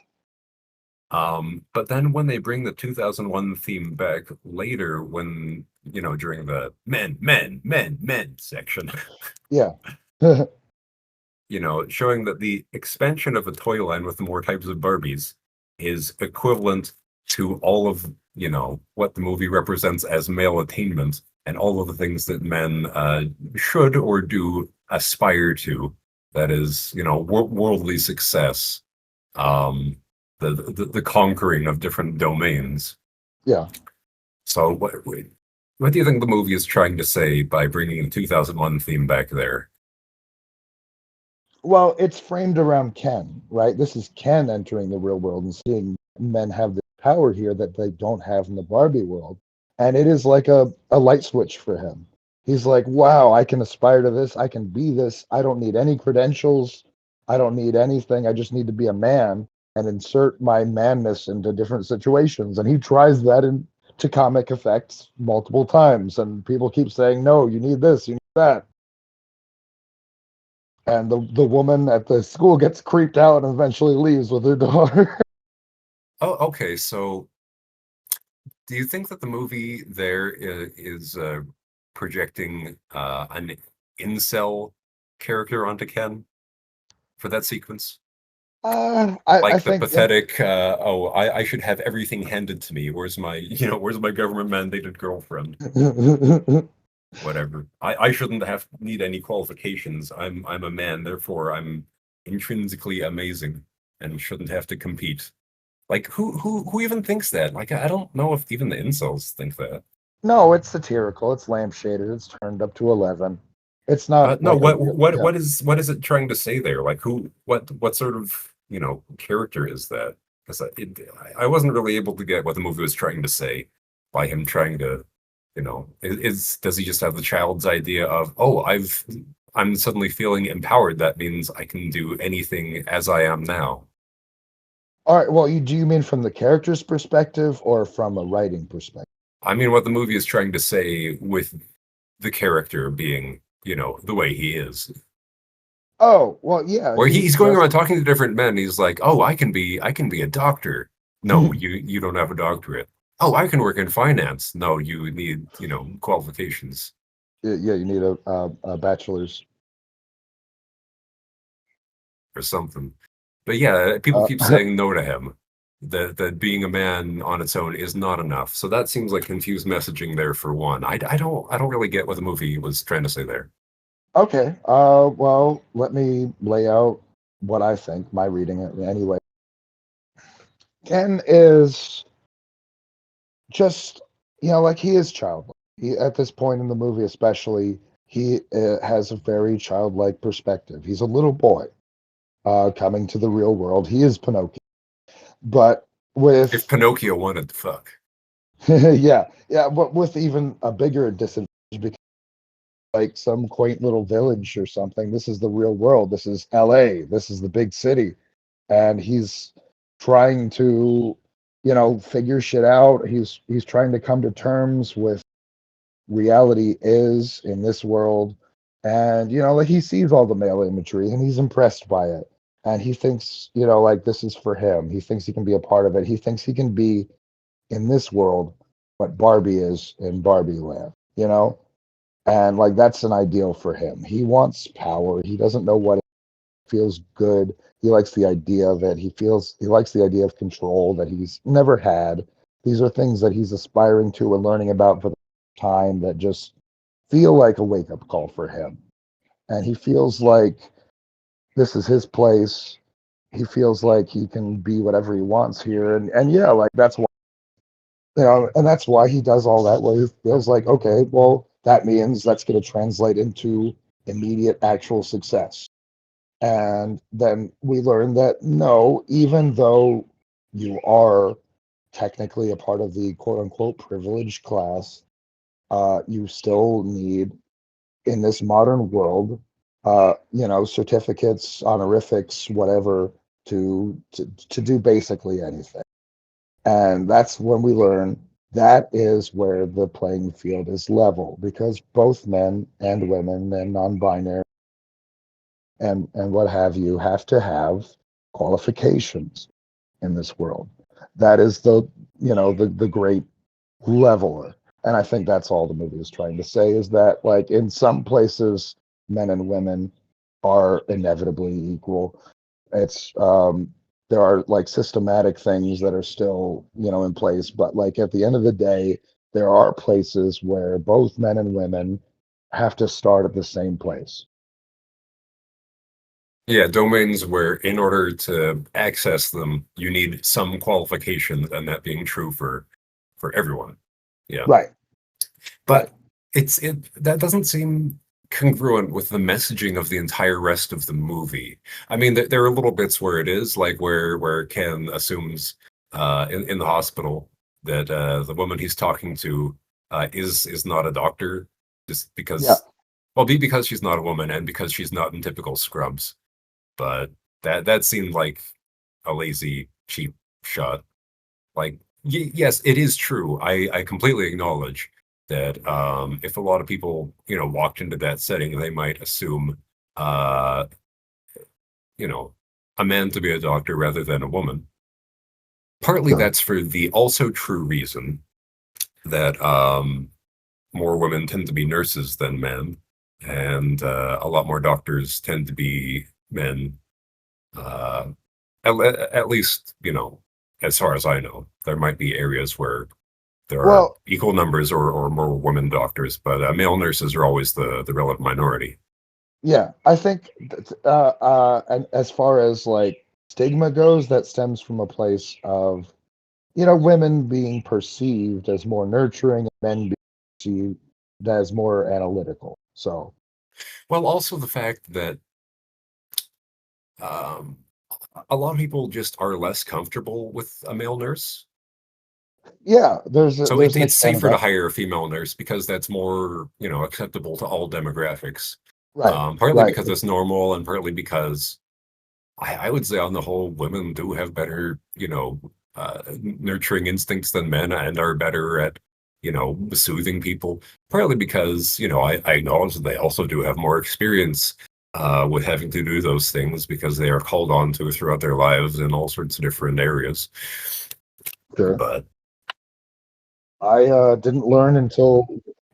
But then when they bring the 2001 theme back later, when during the men section, yeah, showing that the expansion of a toy line with more types of Barbies is equivalent to all of, what the movie represents as male attainment and all of the things that men should or do aspire to. That is, worldly success, um, the conquering of different domains. yeah. So, what do you think the movie is trying to say by bringing the 2001 theme back there? Well, it's framed around Ken, right? This is Ken entering the real world and seeing men have this power here that they don't have in the Barbie world. And it is like a light switch for him. He's like, wow, I can aspire to this. I can be this. I don't need any credentials. I don't need anything. I just need to be a man and insert my manness into different situations. And he tries that into comic effects multiple times. And people keep saying, no, you need this, you need that. And the woman at the school gets creeped out and eventually leaves with her daughter. Oh, okay. So, do you think that the movie there is projecting an incel character onto Ken for that sequence? I Like the think in, pathetic, oh, I should have everything handed to me. Where's my government mandated girlfriend? Whatever. I shouldn't need any qualifications. I'm a man, therefore I'm intrinsically amazing and shouldn't have to compete. Like who even thinks that? Like I don't know if even the incels think that. no, it's satirical. It's lampshaded. It's turned up to 11. It's not No, like a what real. what Yeah. what is it trying to say there? Like what sort of character is that? Because I wasn't really able to get what the movie was trying to say by him trying to, does he just have the child's idea of, oh, I'm suddenly feeling empowered. That means I can do anything as I am now. All right. Well, do you mean from the character's perspective or from a writing perspective? I mean, what the movie is trying to say with the character being, the way he is. Oh, well, yeah. Or He's he's going just. around talking to different men. He's like, "Oh, I can be a doctor. No, you don't have a doctorate. Oh, I can work in finance. No, you need, qualifications Yeah, you need a bachelor's. or something." But yeah, people Uh, keep saying no to him. that being a man on its own is not enough. So that seems like confused messaging there for one. I don't really get what the movie was trying to say there. Okay. Well, let me lay out what I think, my reading it anyway. Ken is just, like he is childlike. At this point in the movie, especially, he has a very childlike perspective. He's a little boy coming to the real world. He is Pinocchio, but If with Pinocchio wanted to fuck. yeah, but with even a bigger disadvantage because like some quaint little village or something. This is the real world. This is LA. This is the big city. And he's trying to, figure shit out. He's trying to come to terms with reality is in this world. And, like he sees all the male imagery and he's impressed by it. And he thinks, like this is for him. He thinks he can be a part of it. He thinks he can be in this world what Barbie is in Barbie land. And like that's an ideal for him. He wants power. He doesn't know what it feels good. He likes the idea of it. He likes the idea of control that he's never had. These are things that he's aspiring to and learning about for the time that just feel like a wake up call for him. And he feels like this is his place. He feels like he can be whatever he wants here. And yeah, like that's why and that's why he does all that. Where he feels like, okay, well, that means that's going to translate into immediate actual success. And then we learn that no, even though you are technically a part of the quote unquote privileged class, you still need in this modern world, certificates, honorifics, whatever, to do basically anything. And that's when we learn that is where the playing field is level because both men and women and non-binary and what have you have to have qualifications in this world. That is the great leveler. And I think that's all the movie is trying to say is that like in some places men and women are inevitably equal. It's there are like systematic things that are still, in place, but like at the end of the day, there are places where both men and women have to start at the same place. Yeah, domains where in order to access them, you need some qualification, and that being true for everyone. Yeah. Right. Right. But it that doesn't seem congruent with the messaging of the entire rest of the movie. I mean, there are little bits where it is, like where Ken assumes in the hospital that the woman he's talking to is not a doctor, just Yeah. because, well, B, because she's not a woman, and because she's not in typical scrubs. But that seemed like a lazy, cheap shot. Like, yes, it is true. I completely acknowledge that if a lot of people, walked into that setting, they might assume, uh, you know, a man to be a doctor rather than a woman. Partly Sure. that's for the also true reason that more women tend to be nurses than men, and a lot more doctors tend to be men. Uh, at least, as far as I know, there might be areas where there are Well, equal numbers or more women doctors, but male nurses are always the relative minority. yeah, I think and as far as like stigma goes, that stems from a place of women being perceived as more nurturing, and men being perceived as more analytical. So Well, also the fact that um, a lot of people just are less comfortable with a male nurse. yeah, So there's an it's account of safer to that. hire a female nurse because that's more, acceptable to all demographics. Right, Partly right. because it's normal, and partly because I would say on the whole, women do have better, nurturing instincts than men and are better at, soothing people. Partly because, I acknowledge that they also do have more experience with having to do those things because they are called on to throughout their lives in all sorts of different areas. Sure. But I didn't learn until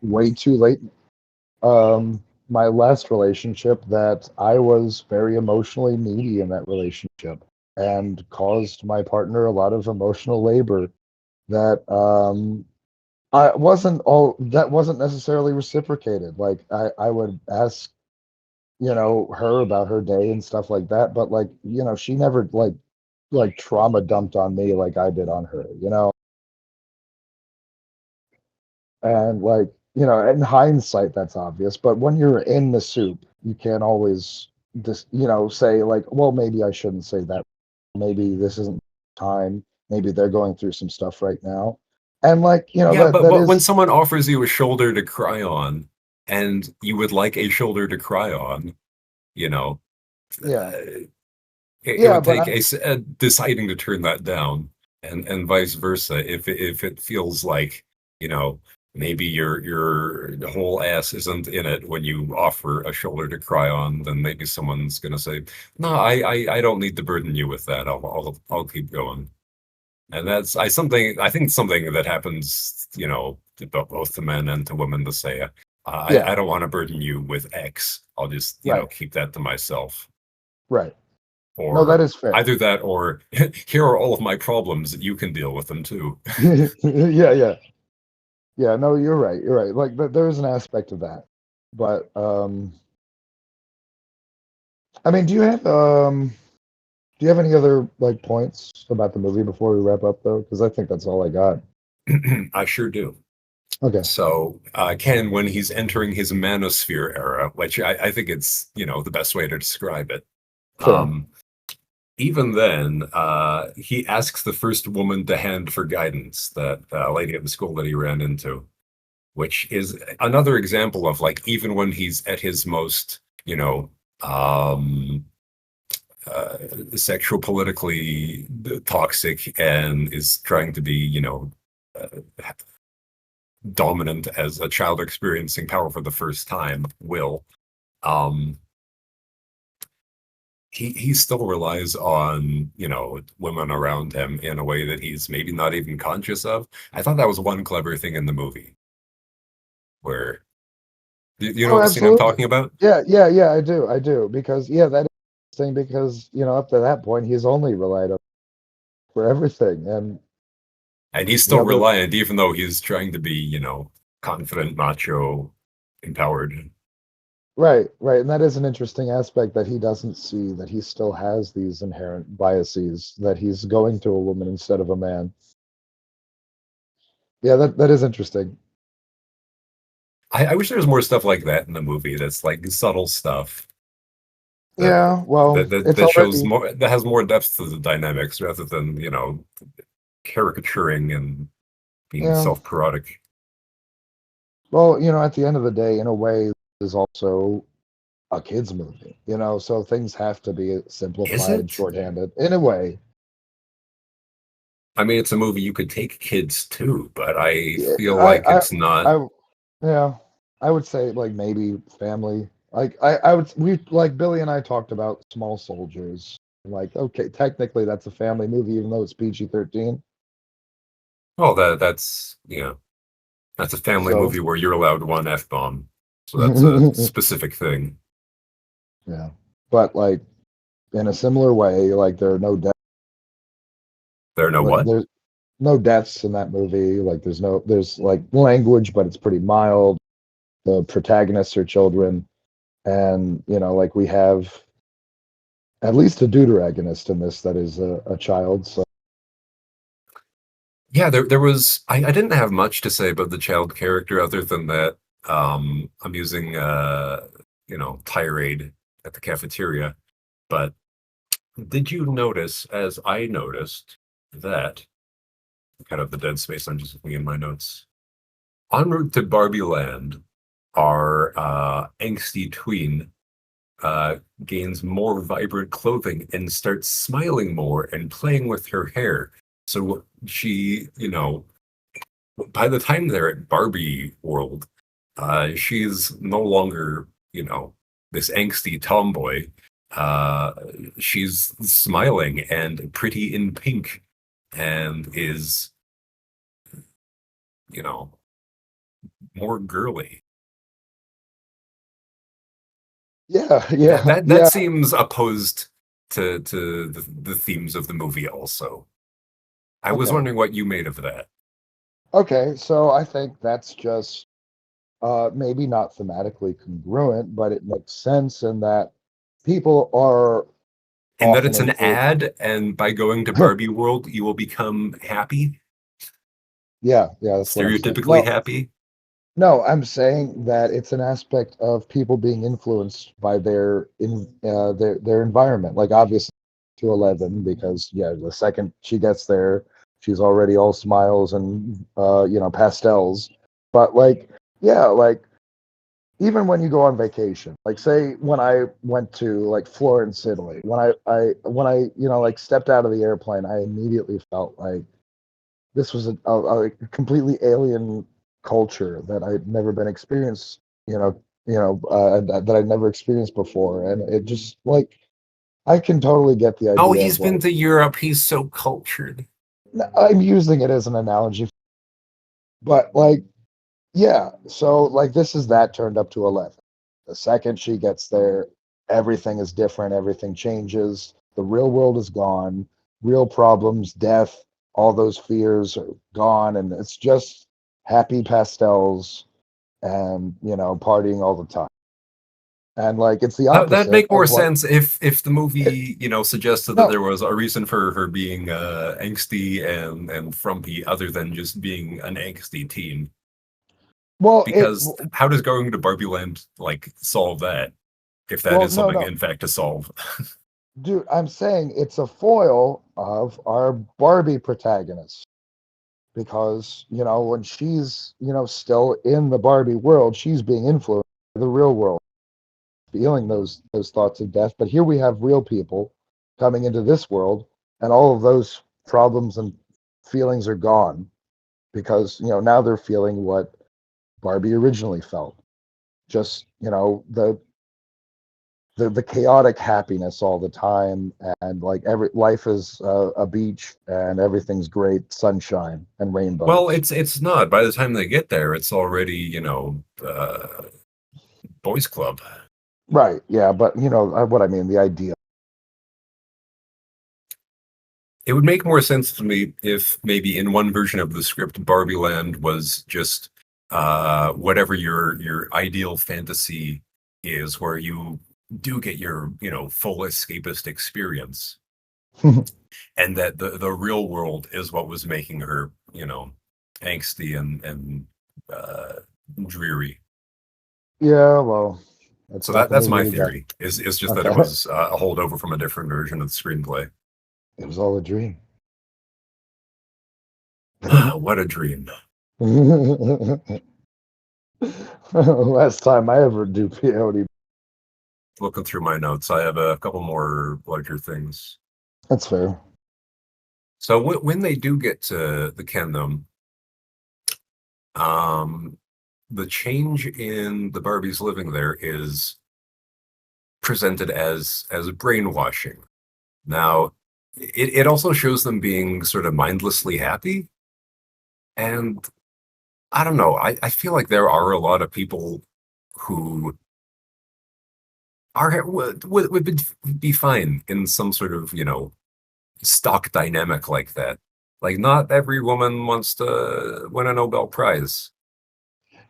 way too late. My last relationship that I was very emotionally needy in that relationship. and caused my partner a lot of emotional labor that I wasn't all that wasn't necessarily reciprocated. Like I would ask, her about her day and stuff like that, but like, she never like trauma dumped on me like I did on her. And like, in hindsight, that's obvious, but when you're in the soup, you can't always just, say like, well, maybe I shouldn't say that. Maybe this isn't time. Maybe they're going through some stuff right now. And like, Yeah, that but that when is, someone offers you a shoulder to cry on, and you would like a shoulder to cry on, you know, yeah. uh, it Yeah, would but take a deciding to turn that down, and vice versa. If it feels like, you know, maybe your whole ass isn't in it when you offer a shoulder to cry on, then maybe someone's gonna say, "No, I don't need to burden you with that. I'll keep going." And that's I think something that happens, to both to men and to women to say, yeah, I don't want to burden you with X. I'll just, right, keep that to myself. right. No, that Or is fair. either that or here are all of my problems. You can deal with them too. Yeah, yeah. Yeah, no, you're right. You're right. Like there is an aspect of that. But I mean, do you have any other like points about the movie before we wrap up though? Because I think that's all I got. I sure do. Okay, So, Ken, when he's entering his manosphere era, which I think it's, the best way to describe it, sure. um, even then, he asks the first woman to hand for guidance, that lady at the school that he ran into, which is another example of like, even when he's at his most, um, uh, sexual, politically toxic, and is trying to be, uh, dominant as a child experiencing power for the first time, Will. Um, he still relies on, women around him in a way that he's maybe not even conscious of. I thought that was one clever thing in the movie where you know Oh, what scene I'm absolutely. talking about? Yeah, yeah, yeah. I do because yeah, that is interesting because up to that point he's only relied on for everything, and And he's you still know the reliant, even though he's trying to be, confident, macho, empowered. right, right, and that is an interesting aspect that he doesn't see that he still has these inherent biases that he's going to a woman instead of a man. Yeah, that is interesting. I wish there was more stuff like that in the movie. That's like subtle stuff that Yeah, well, it's that shows already more, that has more depth to the dynamics rather than, caricaturing and being yeah. self-parodic. Well, at the end of the day, in a way, is also a kids movie, so things have to be Is simplified, it? shorthanded in a way. I mean, it's a movie you could take kids to, but I Yeah, feel like it's not. yeah, I would say like maybe family. Like I would we like Billy and I talked about Small Soldiers. Like, okay, technically that's a family movie, even though it's PG-13. Oh, that's that's a family So movie where you're allowed one F-bomb. So that's a specific thing. yeah, but like in a similar way, like there are no deaths. There are no Like what? there's no deaths in that movie. Like there's like language, but it's pretty mild. The protagonists are children, and like we have at least a deuteragonist in this that is a child. So Yeah, there was. I didn't have much to say about the child character other than that amusing, tirade at the cafeteria. But did you notice, as I noticed, that kind of the dead space I'm just looking in my notes? En route to Barbie Land, our angsty tween uh, gains more vibrant clothing and starts smiling more and playing with her hair. So she, by the time they're at Barbie World, she's no longer, this angsty tomboy. Uh, she's smiling and pretty in pink and is, you know, more girly. yeah, That yeah, that that yeah, seems opposed to the themes of the movie also. I was Okay. wondering what you made of that. Okay, so I think that's just maybe not thematically congruent, but it makes sense in that people are And that often it's an influenced. ad, and by going to Barbie World, you will become happy, Yeah, yeah, that's what I'm saying. stereotypically No, happy. no, I'm saying that it's an aspect of people being influenced by their environment. Like obviously to 11, because yeah, the second she gets there, she's already all smiles and pastels. But like, yeah, like even when you go on vacation, like say when I went to like Florence, Italy, when I like stepped out of the airplane, I immediately felt like this was a completely alien culture that I'd never been experienced, that I'd never experienced before, and it just like I can totally get the Oh, idea he's of been like to Europe. He's so cultured. I'm using it as an analogy, but like yeah, so like this is that turned up to 11. The second she gets there, everything is different, everything changes. The real world is gone, real problems, death, all those fears are gone, and it's just happy pastels and, partying all the time. And like it's the That'd opposite make more of like sense if the it, movie, suggested that no, there was a reason for her being angsty and frumpy, other than just being an angsty teen. well, Because how does going to Barbie Land like solve that? If that well, is no, something, no, in fact, to solve. dude, I'm saying it's a foil of our Barbie protagonist. Because when she's still in the Barbie world, she's being influenced by the real world, feeling those thoughts of death. But here we have real people coming into this world, and all of those problems and feelings are gone because now they're feeling what Barbie originally felt. Just the chaotic happiness all the time, and like every life is a beach and everything's great, sunshine and Well, rainbows. it's not. By the time they get there, it's already, boys club. Right. Yeah. But what I mean, the idea. It would make more sense to me if maybe in one version of the script, Barbie Land was just whatever your ideal fantasy is, where you do get your, full escapist experience, and that the real world is what was making her, angsty and uh, dreary. Yeah. Well, that's So not the that's movie my we got. theory. Is just that it Okay. was a holdover from a different version of the screenplay. It was all a dream. What a dream! Last time I ever do peyote. Looking through my notes, I have a couple more larger things. That's fair. So when they do get to the kingdom, um, the change in the Barbies living there is presented as brainwashing. Now, it also shows them being sort of mindlessly happy, and I don't know. I feel like there are a lot of people who would be fine in some sort of stock dynamic like that. Like, not every woman wants to win a Nobel Prize,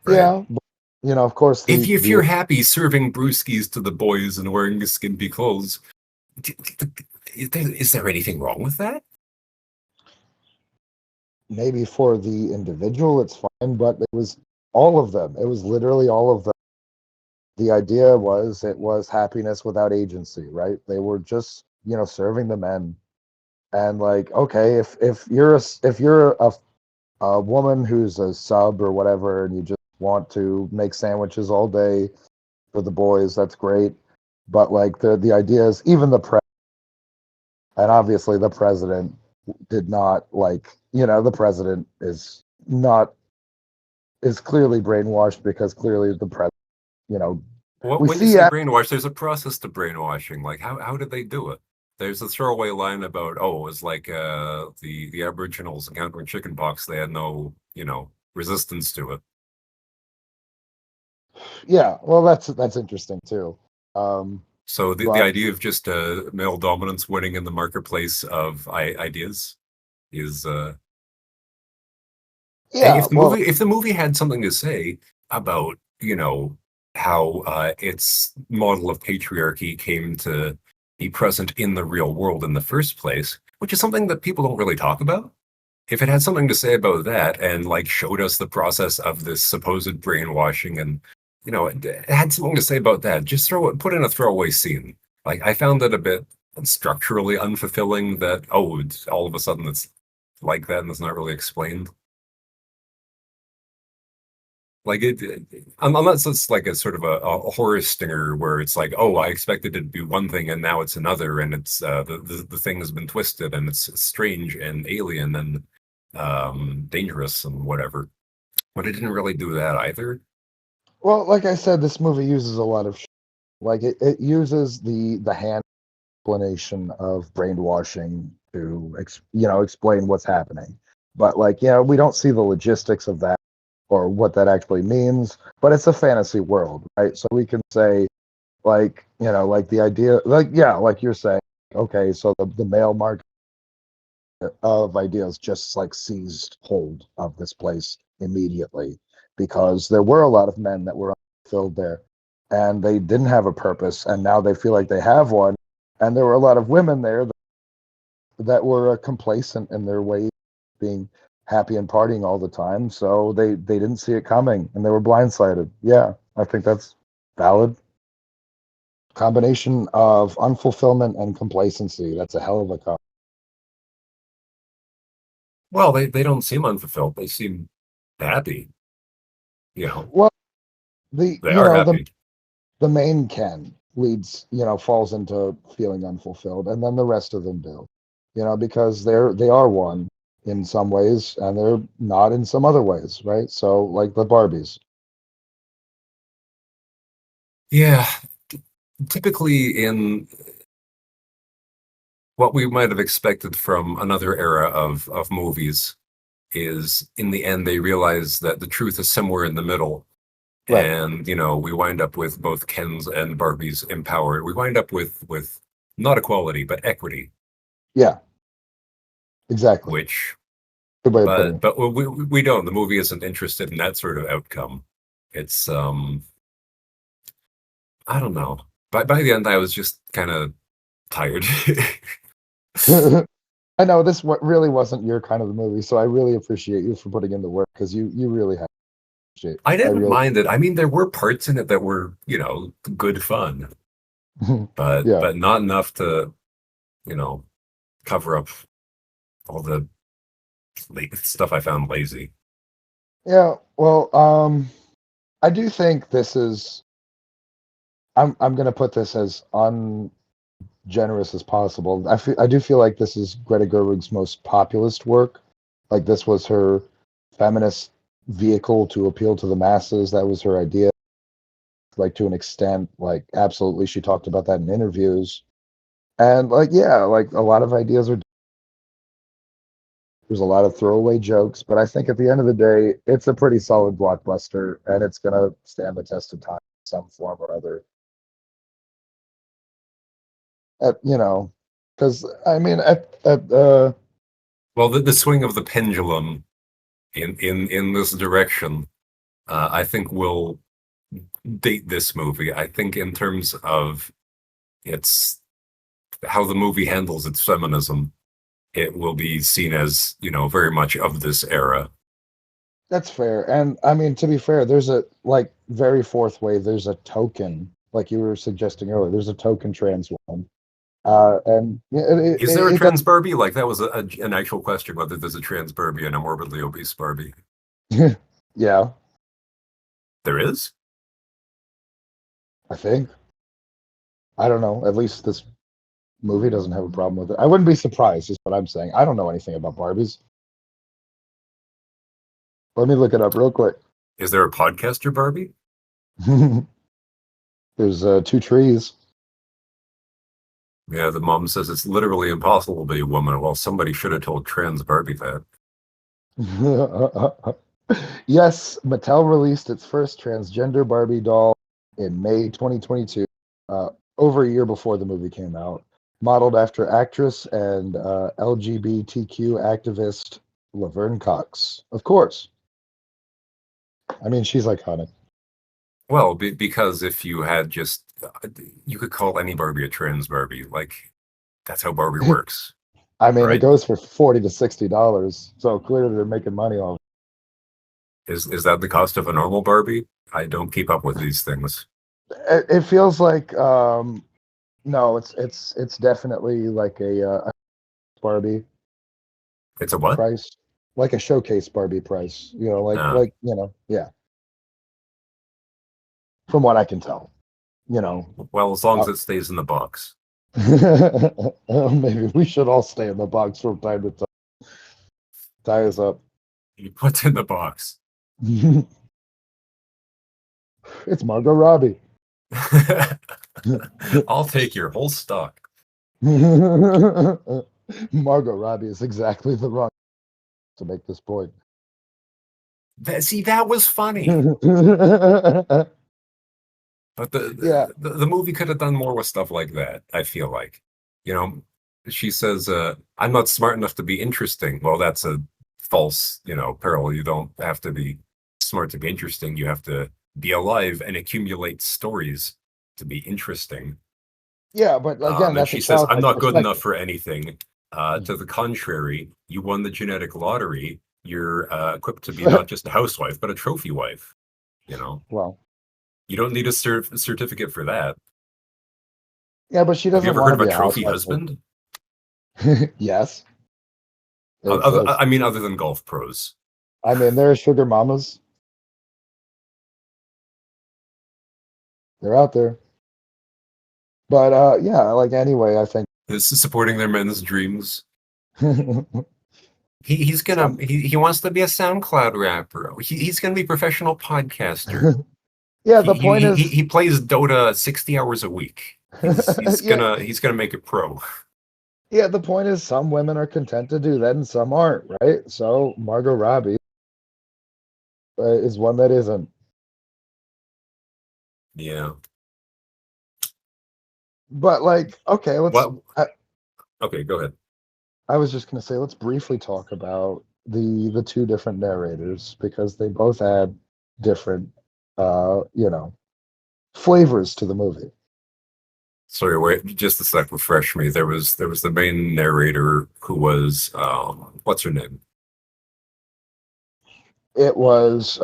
right? Yeah. But, of course, If the you're happy serving brewskis to the boys and wearing skimpy clothes, is there anything wrong with that? maybe for the individual it's fine, but it was all of them. It was literally all of them. The idea was it was happiness without agency, right? They were just serving the men. And like, okay, if you're a woman who's a sub or whatever, and you just want to make sandwiches all day for the boys, that's great. But like the idea is even and obviously the president did not like, the president is clearly brainwashed because clearly the president, you know, we When you see say at brainwash, there's a process to brainwashing. Like, how did they do it? There's a throwaway line about, oh, it was like the Aboriginals encountering chickenpox. They had no, resistance to it. yeah, well that's interesting too. So the Right. idea of just male dominance winning in the marketplace of ideas is Yeah. Well, if the movie had something to say about, how its model of patriarchy came to be present in the real world in the first place, which is something that people don't really talk about. If it had something to say about that and like showed us the process of this supposed brainwashing and it had something to say about that, just put in a throwaway scene. Like I found it a bit structurally unfulfilling that all of a sudden it's like that and it's not really explained. Like unless it's like a sort of a horror stinger where it's like, oh, I expected it to be one thing and now it's another, and it's the thing has been twisted and it's strange and alien and dangerous and whatever. But it didn't really do that either. well, like I said, this movie uses a lot of like it uses the hand explanation of brainwashing to explain what's happening. But like, yeah, we don't see the logistics of that or what that actually means. But it's a fantasy world, right? So we can say like, like the idea, like yeah, like you're saying, okay, so the male market of ideas just like seized hold of this place immediately because there were a lot of men that were filled there and they didn't have a purpose and now they feel like they have one, and there were a lot of women there that were complacent in their way, being happy and partying all the time, so they didn't see it coming and they were blindsided. Yeah, I think that's valid. Combination of unfulfillment and complacency, that's a hell of a Well, they don't seem unfulfilled. They seem happy. well, the They are happy. the main Ken leads, falls into feeling unfulfilled, and then the rest of them do, because they are one in some ways, and they're not in some other ways, right? So, like the Barbies. Yeah, typically in what we might have expected from another era of movies is in the end they realize that the truth is somewhere in the middle, Right. and we wind up with both Kens and Barbies empowered. We wind up with not equality but equity, Yeah, exactly. which Good way of putting it. but we don't. The movie isn't interested in that sort of outcome. It's I don't know. By the end, I was just kind of tired. I know this really wasn't your kind of the movie, so I really appreciate you for putting in the work because you really have appreciate. I I didn't really, mind it. I mean, there were parts in it that were, good fun, yeah, but not enough to, you know, cover up all the stuff I found lazy. yeah. Well, I do think this is. I'm gonna put this as ungenerous as possible. I do feel like this is Greta Gerwig's most populist work. Like this was her feminist vehicle to appeal to the masses. That was her idea. Like to an extent, like absolutely, she talked about that in interviews. And like, yeah, like a lot of ideas are. There's a lot of throwaway jokes, but I think at the end of the day, it's a pretty solid blockbuster, and it's gonna stand the test of time in some form or other. Because I mean, at Well, the swing of the pendulum in this direction, I think will date this movie. I think in terms of its how the movie handles its feminism, it will be seen as, very much of this era. that's fair, and I mean to be fair, there's a like very fourth wave. There's a token, like you were suggesting earlier. There's a token trans woman, and Is there a trans Barbie? Like that was an actual question, whether there's a trans Barbie and a morbidly obese Barbie. yeah, There is? I think I don't know. At least this movie doesn't have a problem with it. I wouldn't be surprised, is what I'm saying. I don't know anything about Barbies. Let me look it up real quick. Is there a podcaster Barbie? There's two trees. Yeah, the mom says it's literally impossible to be a woman. Well, somebody should have told trans Barbie that. Yes, Mattel released its first transgender Barbie doll in May 2022. over a year before the movie came out, modeled after actress and LGBTQ activist Laverne Cox. Of course. I mean, she's iconic. Well, because if you had just, you could call any Barbie a trans Barbie. Like, that's how Barbie works, I mean, it right? goes for $40 to $60, so clearly they're making money off. Is that the cost of a normal Barbie? I don't keep up with these things. It feels like no, it's definitely like a Barbie It's a what? price, like a showcase Barbie price. You know, Uh, yeah. From what I can tell, you know, well, as long uh, as it stays in the box. maybe we should all stay in the box from time to time. Tie us up. What's in the box? It's Margot Robbie. I'll take your whole stock. Margot Robbie is exactly the wrong to make this point. See, that was funny. But Yeah, the movie could have done more with stuff like that, I feel like. You know, she says, I'm not smart enough to be interesting. Well, that's a false, parallel. You don't have to be smart to be interesting. You have to be alive and accumulate stories to be interesting. yeah, but again, And that's a she says, I'm childlike not good enough perspective. for anything. To the contrary, you won the genetic lottery. You're equipped to be not just a housewife, but a trophy wife. You know, Well, you don't need a certificate for that. yeah, but she Have you doesn't ever heard want of to a be a trophy housewife. husband? Yes, it exists. I mean, other than golf pros. I mean, there are sugar mamas. They're out there. But yeah, like anyway, I think This is supporting their men's dreams. some, He wants to be a SoundCloud rapper. He's gonna be a professional podcaster. yeah, the point is, He plays Dota 60 hours a week. He's yeah, gonna make it pro. yeah, the point is, some women are content to do that and some aren't, right? So Margot Robbie is one that isn't. Yeah. But like, okay, let's. What? Okay, go ahead. I was just gonna say, let's briefly talk about the two different narrators because they both add different, flavors to the movie. Sorry, wait, just a sec. Refresh me. There was the main narrator who was what's her name? It was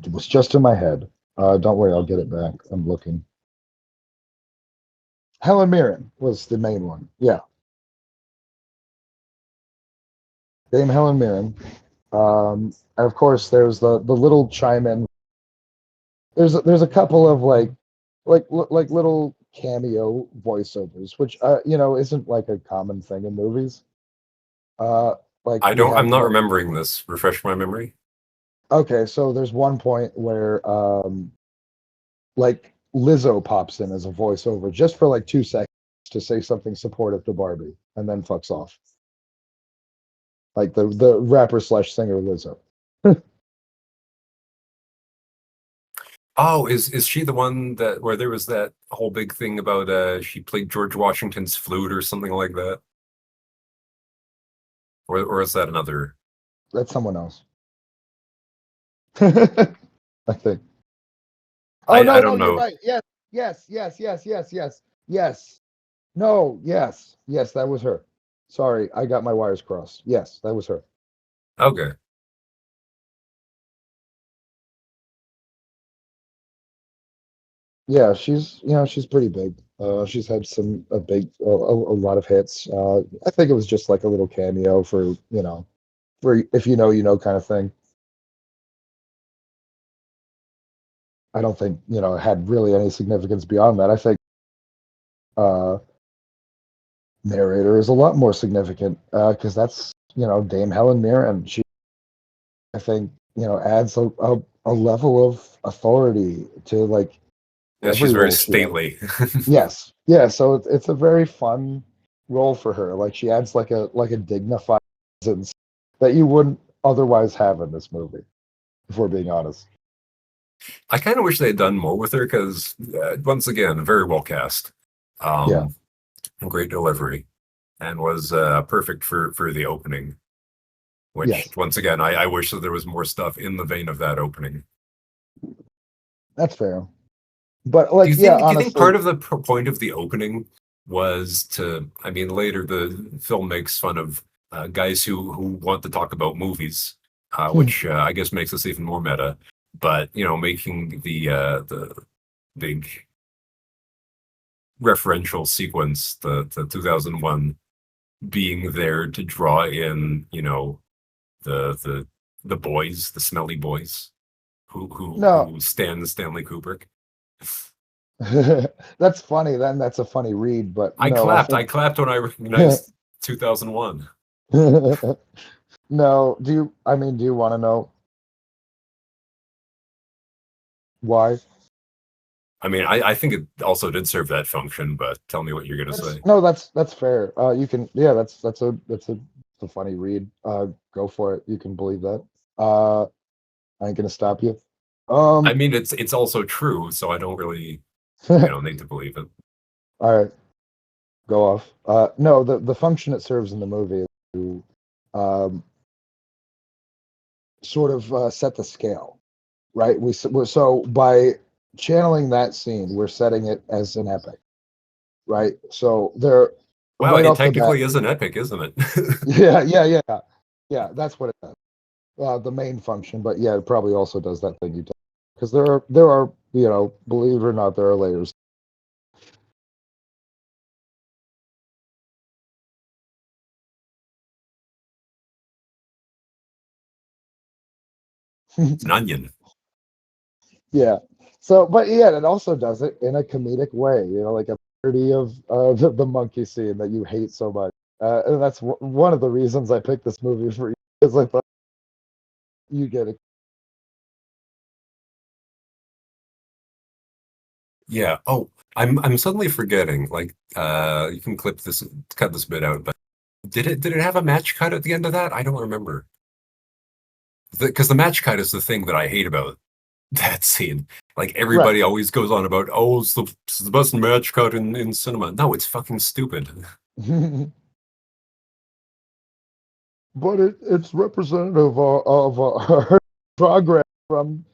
it was just in my head. Don't worry, I'll get it back. I'm looking. Helen Mirren was the main one. Yeah, Dame Helen Mirren. And of course, there's the little chime in. There's a couple of like little cameo voiceovers, which isn't like a common thing in movies. Like we I'm have not like remembering this. Refresh my memory. okay, so there's one point where like Lizzo pops in as a voiceover just for like 2 seconds to say something supportive to Barbie, and then fucks off. Like the rapper slash singer Lizzo. Oh, is she the one that where there was that whole big thing about she played George Washington's flute or something like that? Or is that another? That's someone else. I think. Oh I no, no, don't you're know. right. Yes, yes, yes, yes, yes, yes, yes. No, yes, yes, that was her. Sorry, I got my wires crossed. Yes, that was her. Okay. Yeah, she's pretty big. She's had some a lot of hits. I think it was just like a little cameo for if you know kind of thing. I don't think it had really any significance beyond that. I think uh, narrator is a lot more significant because that's Dame Helen Mirren. She I think adds a level of authority to like Yeah, she's every very role she has. stately. Yes, yeah. So it's a very fun role for her. Like she adds like a dignified presence that you wouldn't otherwise have in this movie. If we're being honest. I kind of wish they had done more with her because, once again, very well cast, Yeah. um, great delivery, and was perfect for the opening. Which, Yes, once again, I wish that there was more stuff in the vein of that opening. that's fair. But like, yeah, Do you think part honestly, of the point of the opening was to? I mean, later the film makes fun of guys who want to talk about movies, which I guess makes us even more meta. But making the big referential sequence, the 2001, being there to draw in, the the boys, the smelly boys no, who stand Stanley Kubrick. that's funny. Then that's a funny read, but I no, I clapped. I think clapped when I recognized 2001. no. Do you? I mean, do you want to know why? I mean, I think it also did serve that function, but tell me what you're gonna That's say. no, that's fair. You can, yeah, that's a funny read. Go for it. You can believe that. I ain't gonna stop you. I Um, mean, it's also true, so I don't really, need to believe it. all right, go off. No, the function it serves in the movie is to um sort of set the scale, right? So by channeling that scene, we're setting it as an epic, right? So they're Wow, right it off the bat. technically is an epic, isn't it? Yeah. That's what it does. The main function, but yeah, it probably also does that thing you talk because there are believe it or not, there are layers. It's an onion. Yeah. So, but yeah, it also does it in a comedic way. Like a parody of the monkey scene that you hate so much. And that's one of the reasons I picked this movie for you, because I thought you get it. Yeah. Oh, I'm suddenly forgetting. Like, you can cut this bit out, but did it have a match cut at the end of that? I don't remember. Because the match cut is the thing that I hate about that scene. Like Right. everybody always goes on about, oh, it's the best match cut in cinema. No, it's fucking stupid. But it's representative of our progress from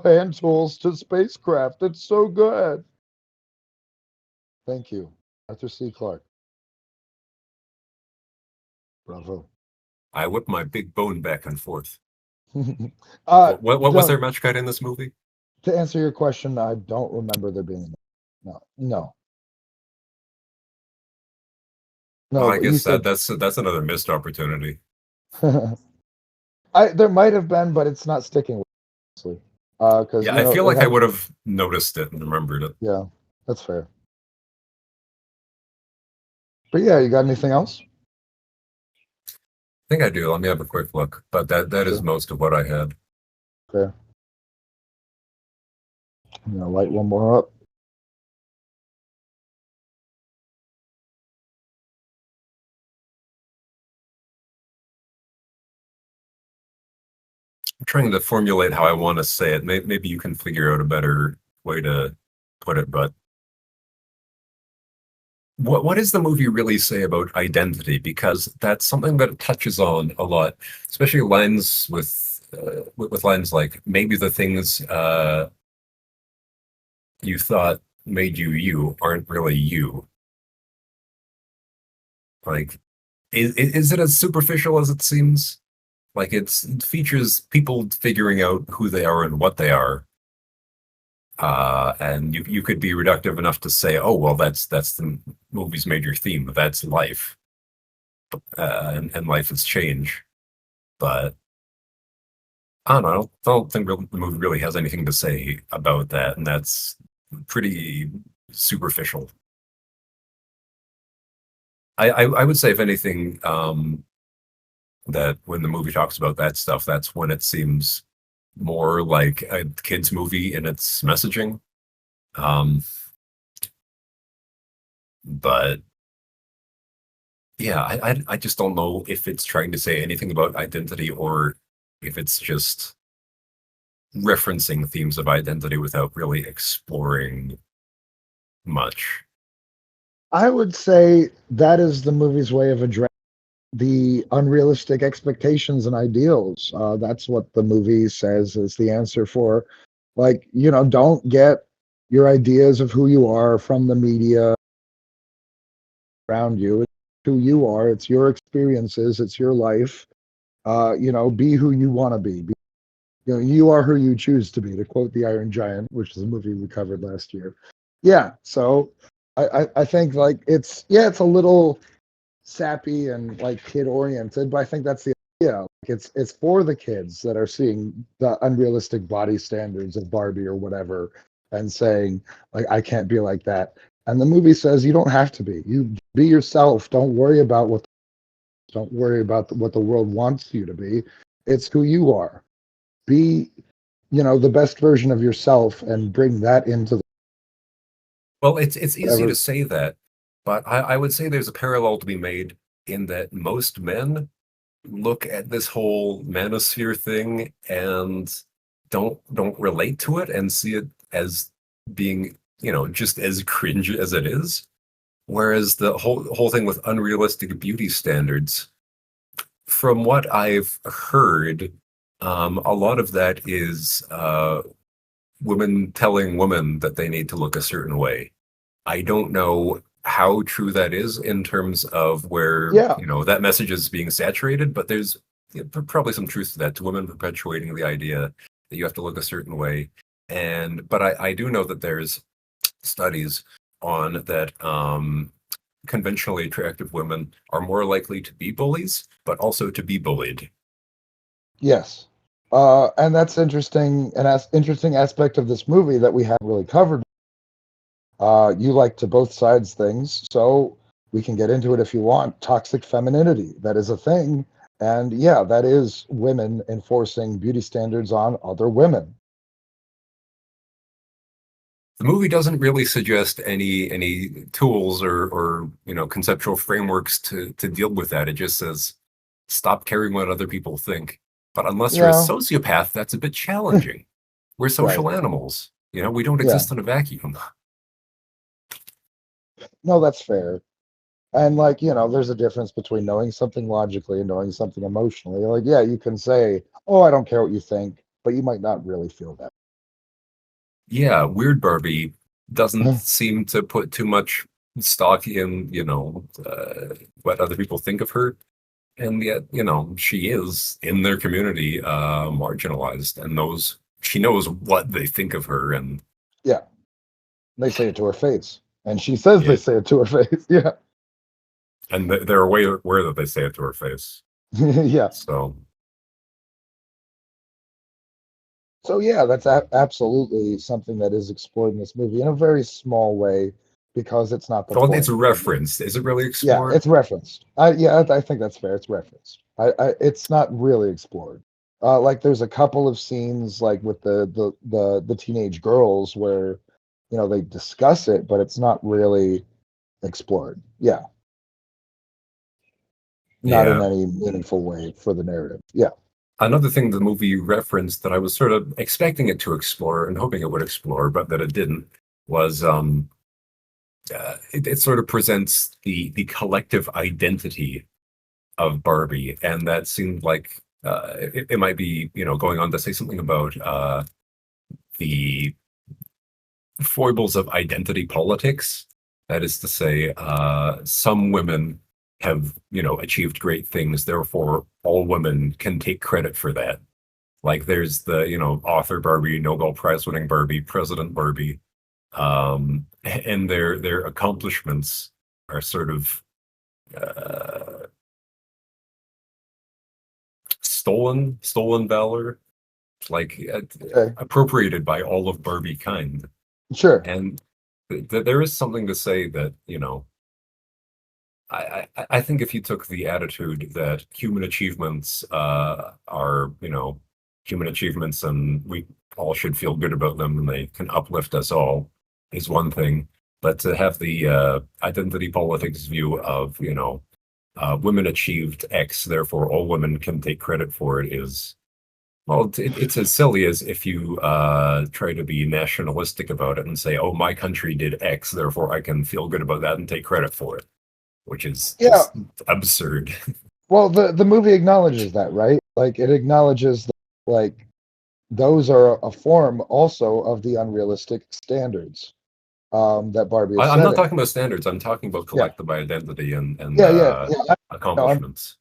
hand tools to spacecraft. It's so good. Thank you, Arthur C. Clarke. Bravo. I whip my big bone back and forth. uh, What was their don't match cut in this movie? To answer your question, I don't remember there being. No, no, Well, no. I But you guess said that's another missed opportunity. I there might have been, but it's not sticking with honestly. Because Yeah, I feel it like I had. would have noticed it and remembered it. Yeah, that's fair. But yeah, you got anything else? I think I do. Let me have a quick look. But that is Sure. most of what I had. Fair. I'm gonna light one more up. I'm trying to formulate how I want to say it. Maybe you can figure out a better way to put it. But what does the movie really say about identity? Because that's something that it touches on a lot, especially lines with lines like maybe the things you thought made you aren't really you. Like, is it as superficial as it seems? Like it features people figuring out who they are and what they are. And you could be reductive enough to say, oh well, that's the movie's major theme. That's life, and life is change. But I don't know. I don't think the movie really has anything to say about that, and that's pretty superficial. I would say, if anything, that when the movie talks about that stuff, that's when it seems more like a kids' movie in its messaging. Um, but yeah, I just don't know if it's trying to say anything about identity or if it's just referencing themes of identity without really exploring much. I would say that is the movie's way of addressing the unrealistic expectations and ideals. That's what the movie says is the answer for, like, don't get your ideas of who you are from the media around you. It's who you are, it's your experiences, it's your life. Be who you want to be. You are who you choose to be, to quote the Iron Giant, which is a movie we covered last year. Yeah, so I think like it's a little sappy and like kid oriented, but I think that's the idea. Like it's for the kids that are seeing the unrealistic body standards of Barbie or whatever and saying like I can't be like that. And the movie says you don't have to be. You be yourself. Don't worry about what the world wants you to be. It's who you are. Be, the best version of yourself and bring that into Well, it's easy to whatever. say that, but I would say there's a parallel to be made in that most men look at this whole manosphere thing and don't relate to it and see it as being, just as cringe as it is. Whereas the whole thing with unrealistic beauty standards, from what I've heard, a lot of that is women telling women that they need to look a certain way. I don't know how true that is in terms of where, Yeah, that message is being saturated, but there's probably some truth to that, to women perpetuating the idea that you have to look a certain way. But I do know that there's studies on that conventionally attractive women are more likely to be bullies, but also to be bullied. yes. And that's interesting, an interesting aspect of this movie that we haven't really covered. You like to both sides things, so we can get into it if you want. Toxic femininity, that is a thing. And yeah, that is women enforcing beauty standards on other women. The movie doesn't really suggest any tools or conceptual frameworks to deal with that. It just says stop caring what other people think. But unless you're a Yeah, sociopath, that's a bit challenging. We're right. social animals. We don't Yeah. exist in a vacuum. No, that's fair. And like, there's a difference between knowing something logically and knowing something emotionally. Like, yeah, you can say, "Oh, I don't care what you think," but you might not really feel that. Yeah, Weird Barbie doesn't seem to put too much stock in, what other people think of her. And yet, she is in their community marginalized and she knows what they think of her. And Yeah, they say it to her face, and she says they yeah, say it to her face. Yeah, and they're aware that they say it to her face. yeah. So, So yeah, that's absolutely something that is explored in this movie in a very small way because it's not the well, it's point. referenced. Is it really Yeah, explored? it's referenced. I think that's fair. It's referenced. It's not really explored. Like there's a couple of scenes like with the teenage girls where they discuss it, but it's not really explored. Yeah, not in Yeah. any meaningful way for the narrative. Yeah, Another thing the movie referenced that I was sort of expecting it to explore and hoping it would explore, but that it didn't, was it sort of presents the collective identity of Barbie, and that seemed like it might be going on to say something about the foibles of identity politics. That is to say, some women have achieved great things, therefore all women can take credit for that. Like there's the author Barbie, Nobel Prize winning Barbie, President Barbie, and their accomplishments are sort of uh, stolen valor, like okay, appropriated by all of Barbie kind. sure. And there is something to say that I think if you took the attitude that human achievements are human achievements and we all should feel good about them and they can uplift us all is one thing, but to have the identity politics view of women achieved X, therefore all women can take credit for it is Well, it's as silly as if you try to be nationalistic about it and say, "Oh, my country did X, therefore I can feel good about that and take credit for it," which is Yeah, just absurd. well, the movie acknowledges that, right? Like it acknowledges that, like those are a form also of the unrealistic standards that Barbie is I'm not setting. talking about standards. I'm talking about Yeah, collective identity and yeah. No, I'm accomplishments.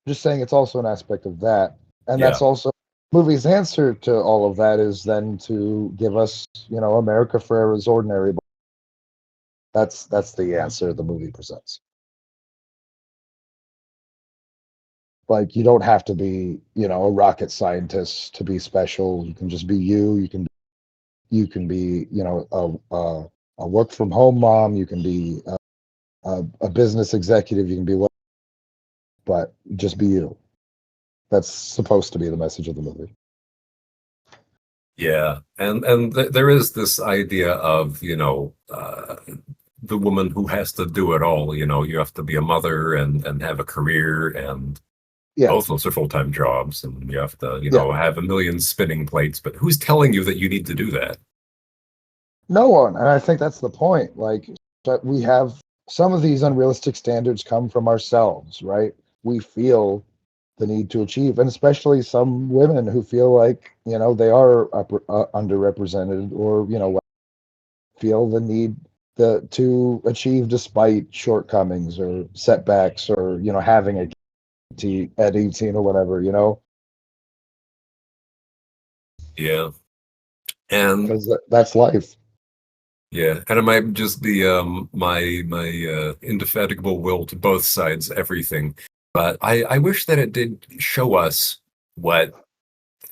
just saying it's also an aspect of that, and Yeah, that's also movie's answer to all of that is then to give us, America Ferrera's is ordinary. But that's the answer the movie presents. Like you don't have to be, a rocket scientist to be special. You can just be you. You can be, a work from home mom. You can be a business executive. You can be what, but just be you. That's supposed to be the message of the movie. yeah, and there is this idea of the woman who has to do it all. You have to be a mother and have a career, and Yeah, both those are full-time jobs, and you have to yeah. have a million spinning plates. But who's telling you that you need to do that? No one, and I think that's the point. Like that we have some of these unrealistic standards come from ourselves, right? We feel the need to achieve, and especially some women who feel like they are underrepresented, or feel the need to achieve despite shortcomings or setbacks, or having a at 18 or whatever, Yeah, and because that's life. yeah, and it might just be my indefatigable will to both sides, everything. But I wish that it did show us what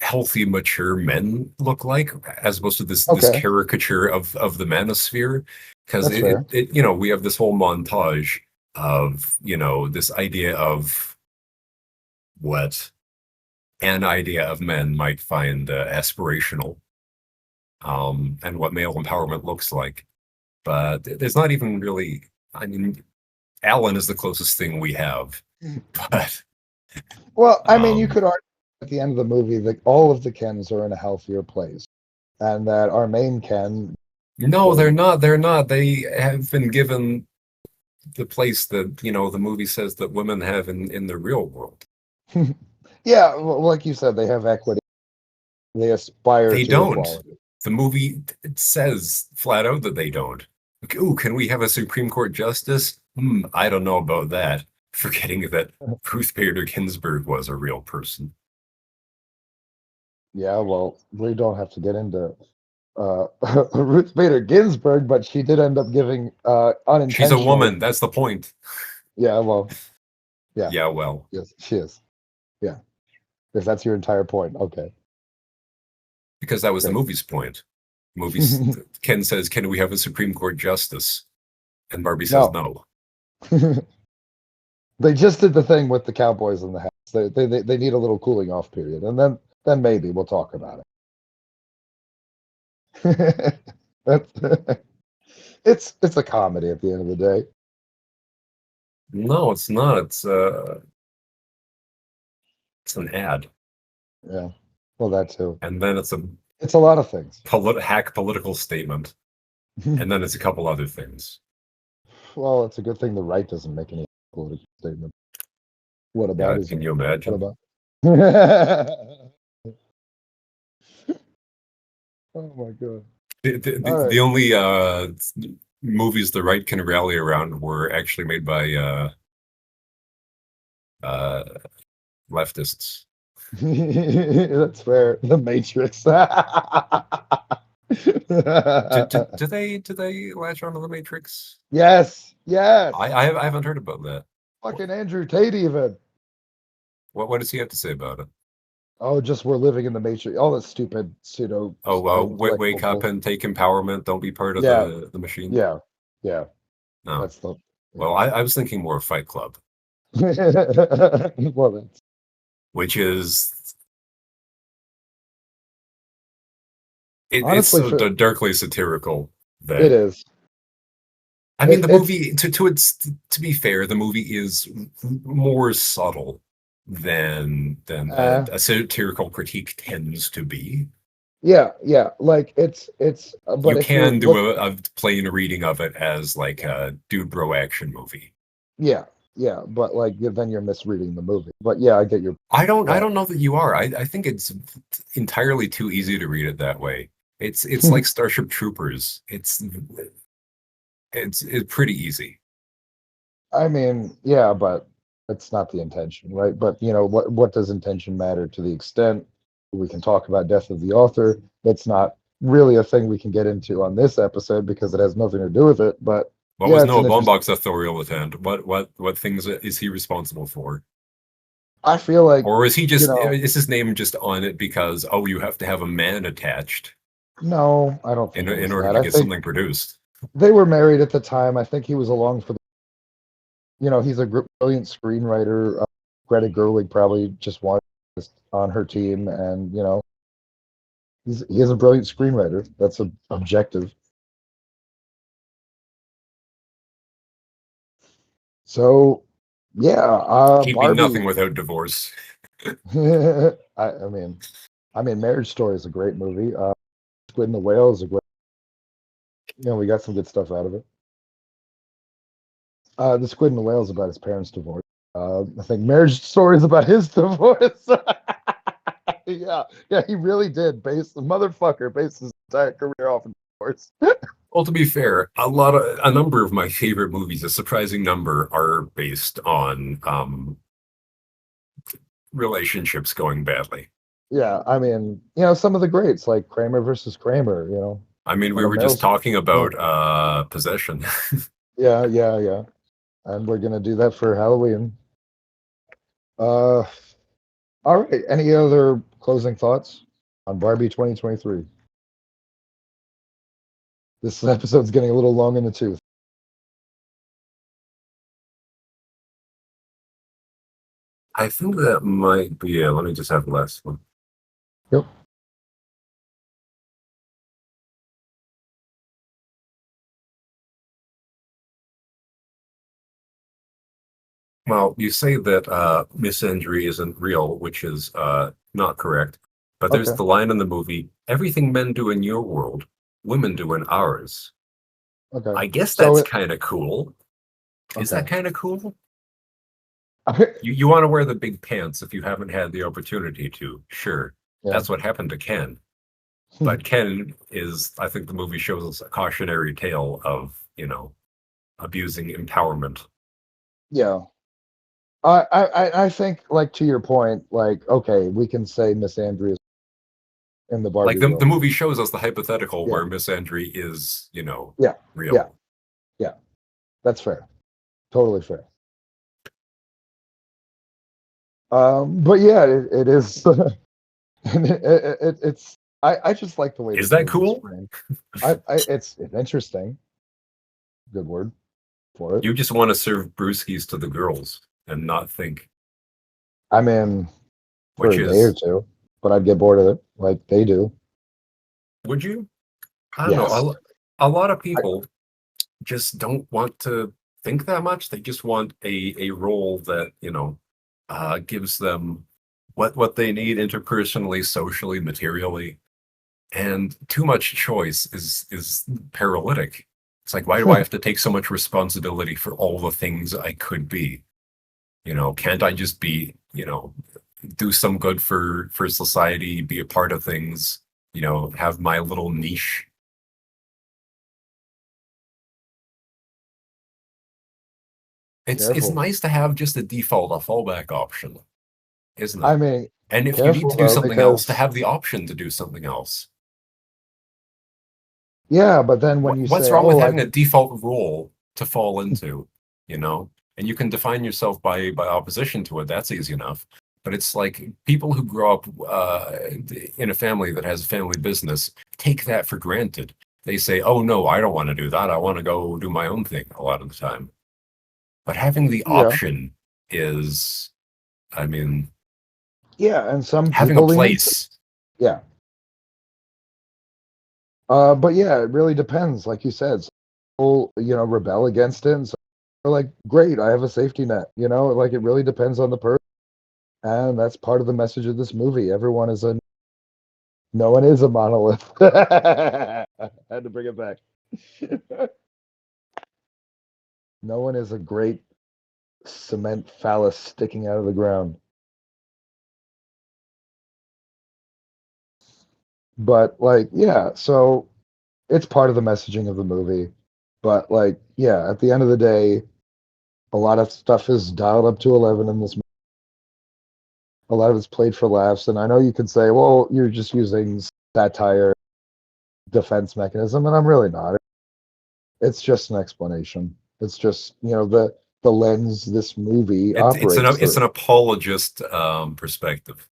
healthy, mature men look like, as opposed to this Okay, caricature of the manosphere. Because that's fair. we have this whole montage of this idea of what an idea of men might find aspirational, and what male empowerment looks like. But there's not even really. I mean, Alan is the closest thing we have, but Well, I mean, you um, could argue at the end of the movie that all of the Kens are in a healthier place, and that our main Ken no, they're will. not. They're not. They have been given the place that the movie says that women have in the real world. Yeah, well, like you said, they have equity. They aspire They to don't. equality. The movie it says flat out that they don't. Like, ooh, can we have a Supreme Court justice? I don't know about that. Forgetting that Ruth Bader Ginsburg was a real person. Yeah, well, we don't have to get into uh, Ruth Bader Ginsburg, but she did end up giving She's a unintentional. woman. That's the point. Yeah, well, yeah, Yeah, well, yes, she is. Yeah, if that's your entire point, okay, because that was the great. movie's point. Movies. Ken says, "Can we have a Supreme Court justice?" And Barbie says, No, "No." they just did the thing with the Cowboys in the house. They need a little cooling off period, and then maybe we'll talk about it. That's, it's a comedy at the end of the day. No, it's not. It's an ad, Yeah, well, that too. and then it's a It's a lot of things. hack political statement, and then it's a couple other things. Well, it's a good thing the right doesn't make any political statement. What Yeah, aboutism? can you What imagine? about? Oh my god! All The right. only movies the right can rally around were actually made by uh, leftists. That's fair. The Matrix. Do they latch onto the Matrix? Yes, yes. I haven't heard about that. Fucking Andrew Tate even. What does he have to say about it? Oh, just we're living in the Matrix. All the stupid pseudo Oh well, intellectual wake up bull. and take empowerment. Don't be part of Yeah, the machine. yeah, yeah. No. That's the Well, yeah. I was thinking more of Fight Club, Well, that's which is it's honestly so for darkly satirical it that is. I mean the It's movie to be fair, the movie is more subtle. than Uh, a satirical critique tends to be. yeah, like You but if you're can do look, a plain reading of it as like yeah, a dude bro action movie. yeah, yeah, but like then you're misreading the movie. But yeah, I get your I point. don't know that you are. I think it's entirely too easy to read it that way. It's like Starship Troopers. It's pretty easy. I mean, yeah, but that's not the intention, right? But what does intention matter to the extent we can talk about death of the author? That's not really a thing we can get into on this episode because it has nothing to do with it. But What yeah, was it's an Noah interesting. Baumbach's authorial intent? What things is he responsible for? I feel like, Or is he you just know, is his name just on it because oh you have to have a man attached no, I don't think it in was order that. to I get think something produced? they were married at the time. I think he was along for he's a brilliant screenwriter. Greta Gerwig probably just wanted this on her team, and he is a brilliant screenwriter. That's objective. So, yeah, He'd be Barbie. nothing without divorce. I mean, Marriage Story is a great movie. Squid and the Whale is a great. We got some good stuff out of it. The Squid and the Whale is about his parents' divorce. I think Marriage Story is about his divorce. Yeah, he really did. The motherfucker based his entire career off of divorce. Well, to be fair, a number of my favorite movies, a surprising number, are based on relationships going badly. Yeah, I mean, some of the greats like Kramer versus Kramer. I mean, we One of were just Meryl's. talking Yeah, about possession. yeah. And we're gonna do that for Halloween. Uh, all right. Any other closing thoughts on Barbie 2023? This episode's getting a little long in the tooth. I think that might be it. Let me just have the last one. Yep. Well, you say that misandry isn't real, which is not correct. But there's Okay. the line in the movie, everything men do in your world, women do in ours. Okay. I guess So that's it. kind of cool. Is Okay. that kind of cool? You want to wear the big pants if you haven't had the opportunity to. Sure. Yeah. That's what happened to Ken. But Ken is, I think the movie shows us a cautionary tale of, abusing empowerment. Yeah. I think, like, to your point, like, okay, we can say Miss Andrews in the Like Barbie the world. movie shows us the hypothetical Yeah. where misandry is, Yeah. Yeah. real. Yeah. That's fair. Totally fair. But yeah, it is. And it's. I just like the way Is this that movie is cool? framed. It's interesting. Good word for it. You just want to serve brewskis to the girls and not think, I'm in for which a day or is, two, but I'd get bored of it, like they do. would you? I don't know. Yes. A lot of I, people just don't want to think that much. They just want a role that, gives them what they need interpersonally, socially, materially. And too much choice is paralytic. It's like, why do I have to take so much responsibility for all the things I could be? Can't I just be, do some good for society, be a part of things, have my little niche. It's Careful. nice to have just a default, a fallback option, isn't I it? mean, And if you need careful to do though, something else, to because have the option to do something else. yeah, but then when you What's say, wrong with "Oh, I having a can," default role to fall into, you know? And you can define yourself by opposition to it. That's easy enough. But it's like people who grow up in a family that has a family business take that for granted. They say, "Oh no, I don't want to do that. I want to go do my own thing." A lot of the time, but having the yeah, option is, I mean, yeah, and some having a people lean into, place. yeah. But yeah, it really depends. Like you said, some people, rebel against it, and some are like, "Great, I have a safety net." Like it really depends on the person. And that's part of the message of this movie. No one is a monolith. I had to bring it back. No one is a great cement phallus sticking out of the ground. But like, yeah, so it's part of the messaging of the movie. But like, yeah, at the end of the day, a lot of stuff is dialed up to 11 in this movie. A lot of it's played for laughs. And I know you could say, well, you're just using satire defense mechanism, and I'm really not. It's just an explanation. It's just, the lens this movie operates It's an through. apologist perspective.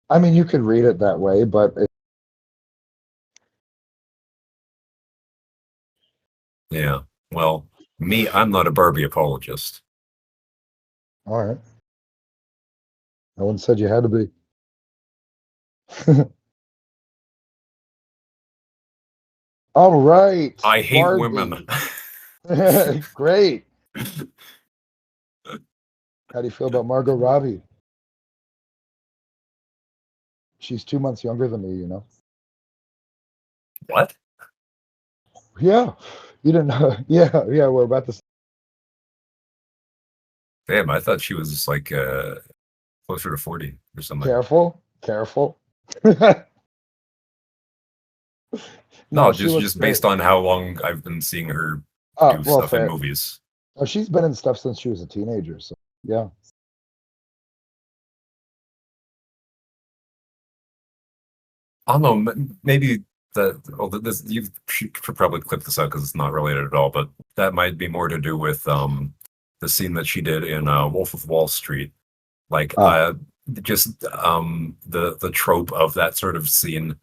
I mean, you could read it that way, but Yeah. Well, me, I'm not a Barbie apologist. all right. No one said you had to be. All right, I hate women. Barbie. Great. How do you feel about Margot Robbie? She's 2 months younger than me. What? Yeah, you didn't know. Yeah, yeah. We're about to. Damn, I thought she was like closer to 40 or something. Careful, careful. No, No, she looks just great. based on how long I've been seeing her Oh, do well, stuff in fair. movies. Oh, she's been in stuff since she was a teenager. So yeah. I don't know, maybe this you should probably clip this out because it's not related at all, but that might be more to do with the scene that she did in Wolf of Wall Street. Like Ah, just the trope of that sort of scene,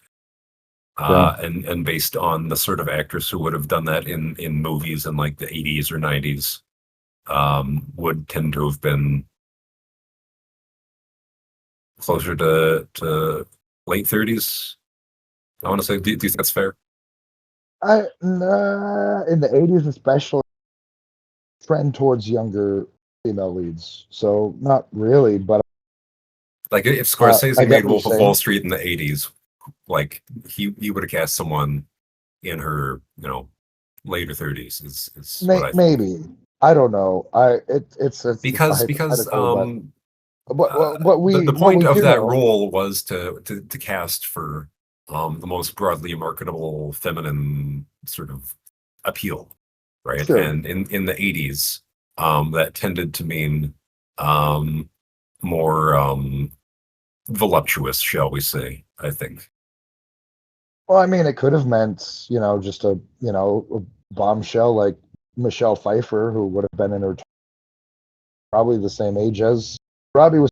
yeah. and based on the sort of actress who would have done that in movies in like the 80s or 90s, would tend to have been closer to late 30s. I want to say, do you think that's fair? Nah, in the '80s, especially, trend towards younger female leads. So not really, but Like if I Scorsese get made what you're Wolf of Wall saying. Street in the 80s, like he would have cast someone in her, later 30s is what I think. Maybe I don't know. It's just a Because hypothetical, but the what point we of do that know, role was to cast for the most broadly marketable feminine sort of appeal, right? sure. And in the 80s, that tended to mean more voluptuous, shall we say, I think. Well, I mean, it could have meant, just a bombshell like Michelle Pfeiffer, who would have been in her probably the same age as Robbie was.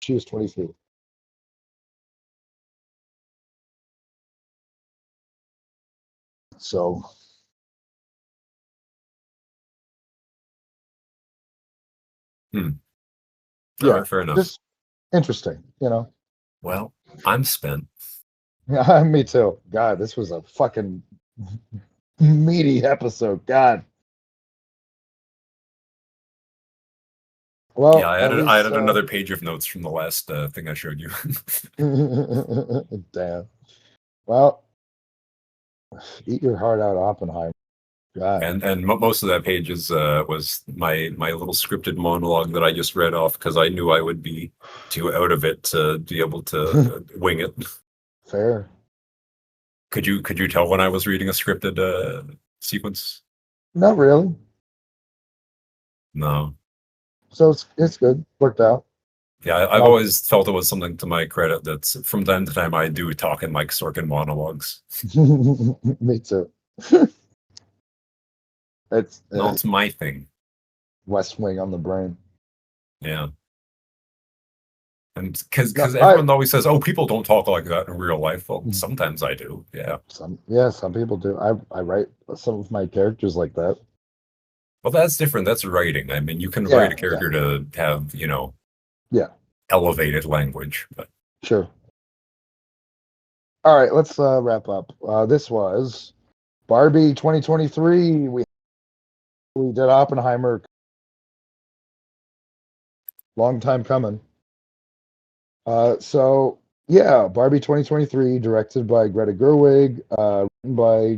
She was 23. So Hmm. All yeah, right, fair enough. just interesting. Well, I'm spent. Yeah, me too. God, this was a fucking meaty episode. God. Yeah, Well, at I least added another page of notes from the last thing I showed you. damn. Well, eat your heart out, Oppenheimer. God. And most of that page is was my little scripted monologue that I just read off because I knew I would be too out of it to be able to wing it. Fair. Could you tell when I was reading a scripted sequence? Not really. No. So it's good. Worked out. Yeah, I've Now, always felt it was something to my credit that's from time to time I do talk in Mike Sorkin monologues. me too. It's No, it's my thing. West Wing on the brain. Yeah. And No, because everyone always says, "Oh, people don't talk like that in real life." Well, mm, sometimes I do. Yeah. some people do. I write some of my characters like that. Well, that's different. That's writing. I mean, you can write Yeah, a yeah, character to have, yeah. elevated language, but Sure. All right, let's wrap up. This was Barbie 2023. We did Oppenheimer. Long time coming. So yeah, Barbie 2023, directed by Greta Gerwig, written by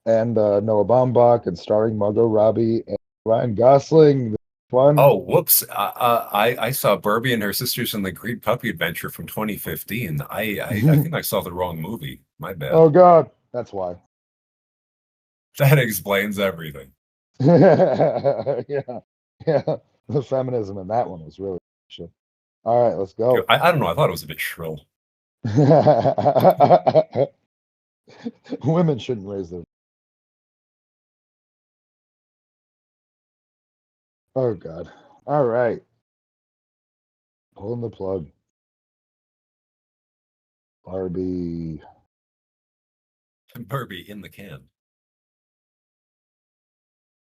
Noah Baumbach, and starring Margot Robbie and Ryan Gosling. This one. Oh, whoops. I saw Barbie and her sisters in the Great Puppy Adventure from 2015. I think I saw the wrong movie. My Oh bad. God, that's why. That explains everything. Yeah, yeah. The feminism in that one was really shit. All right, let's go. I don't know. I thought it was a bit shrill. Women shouldn't raise their. Oh God. All right. Pulling the plug. Barbie. Barbie in the can.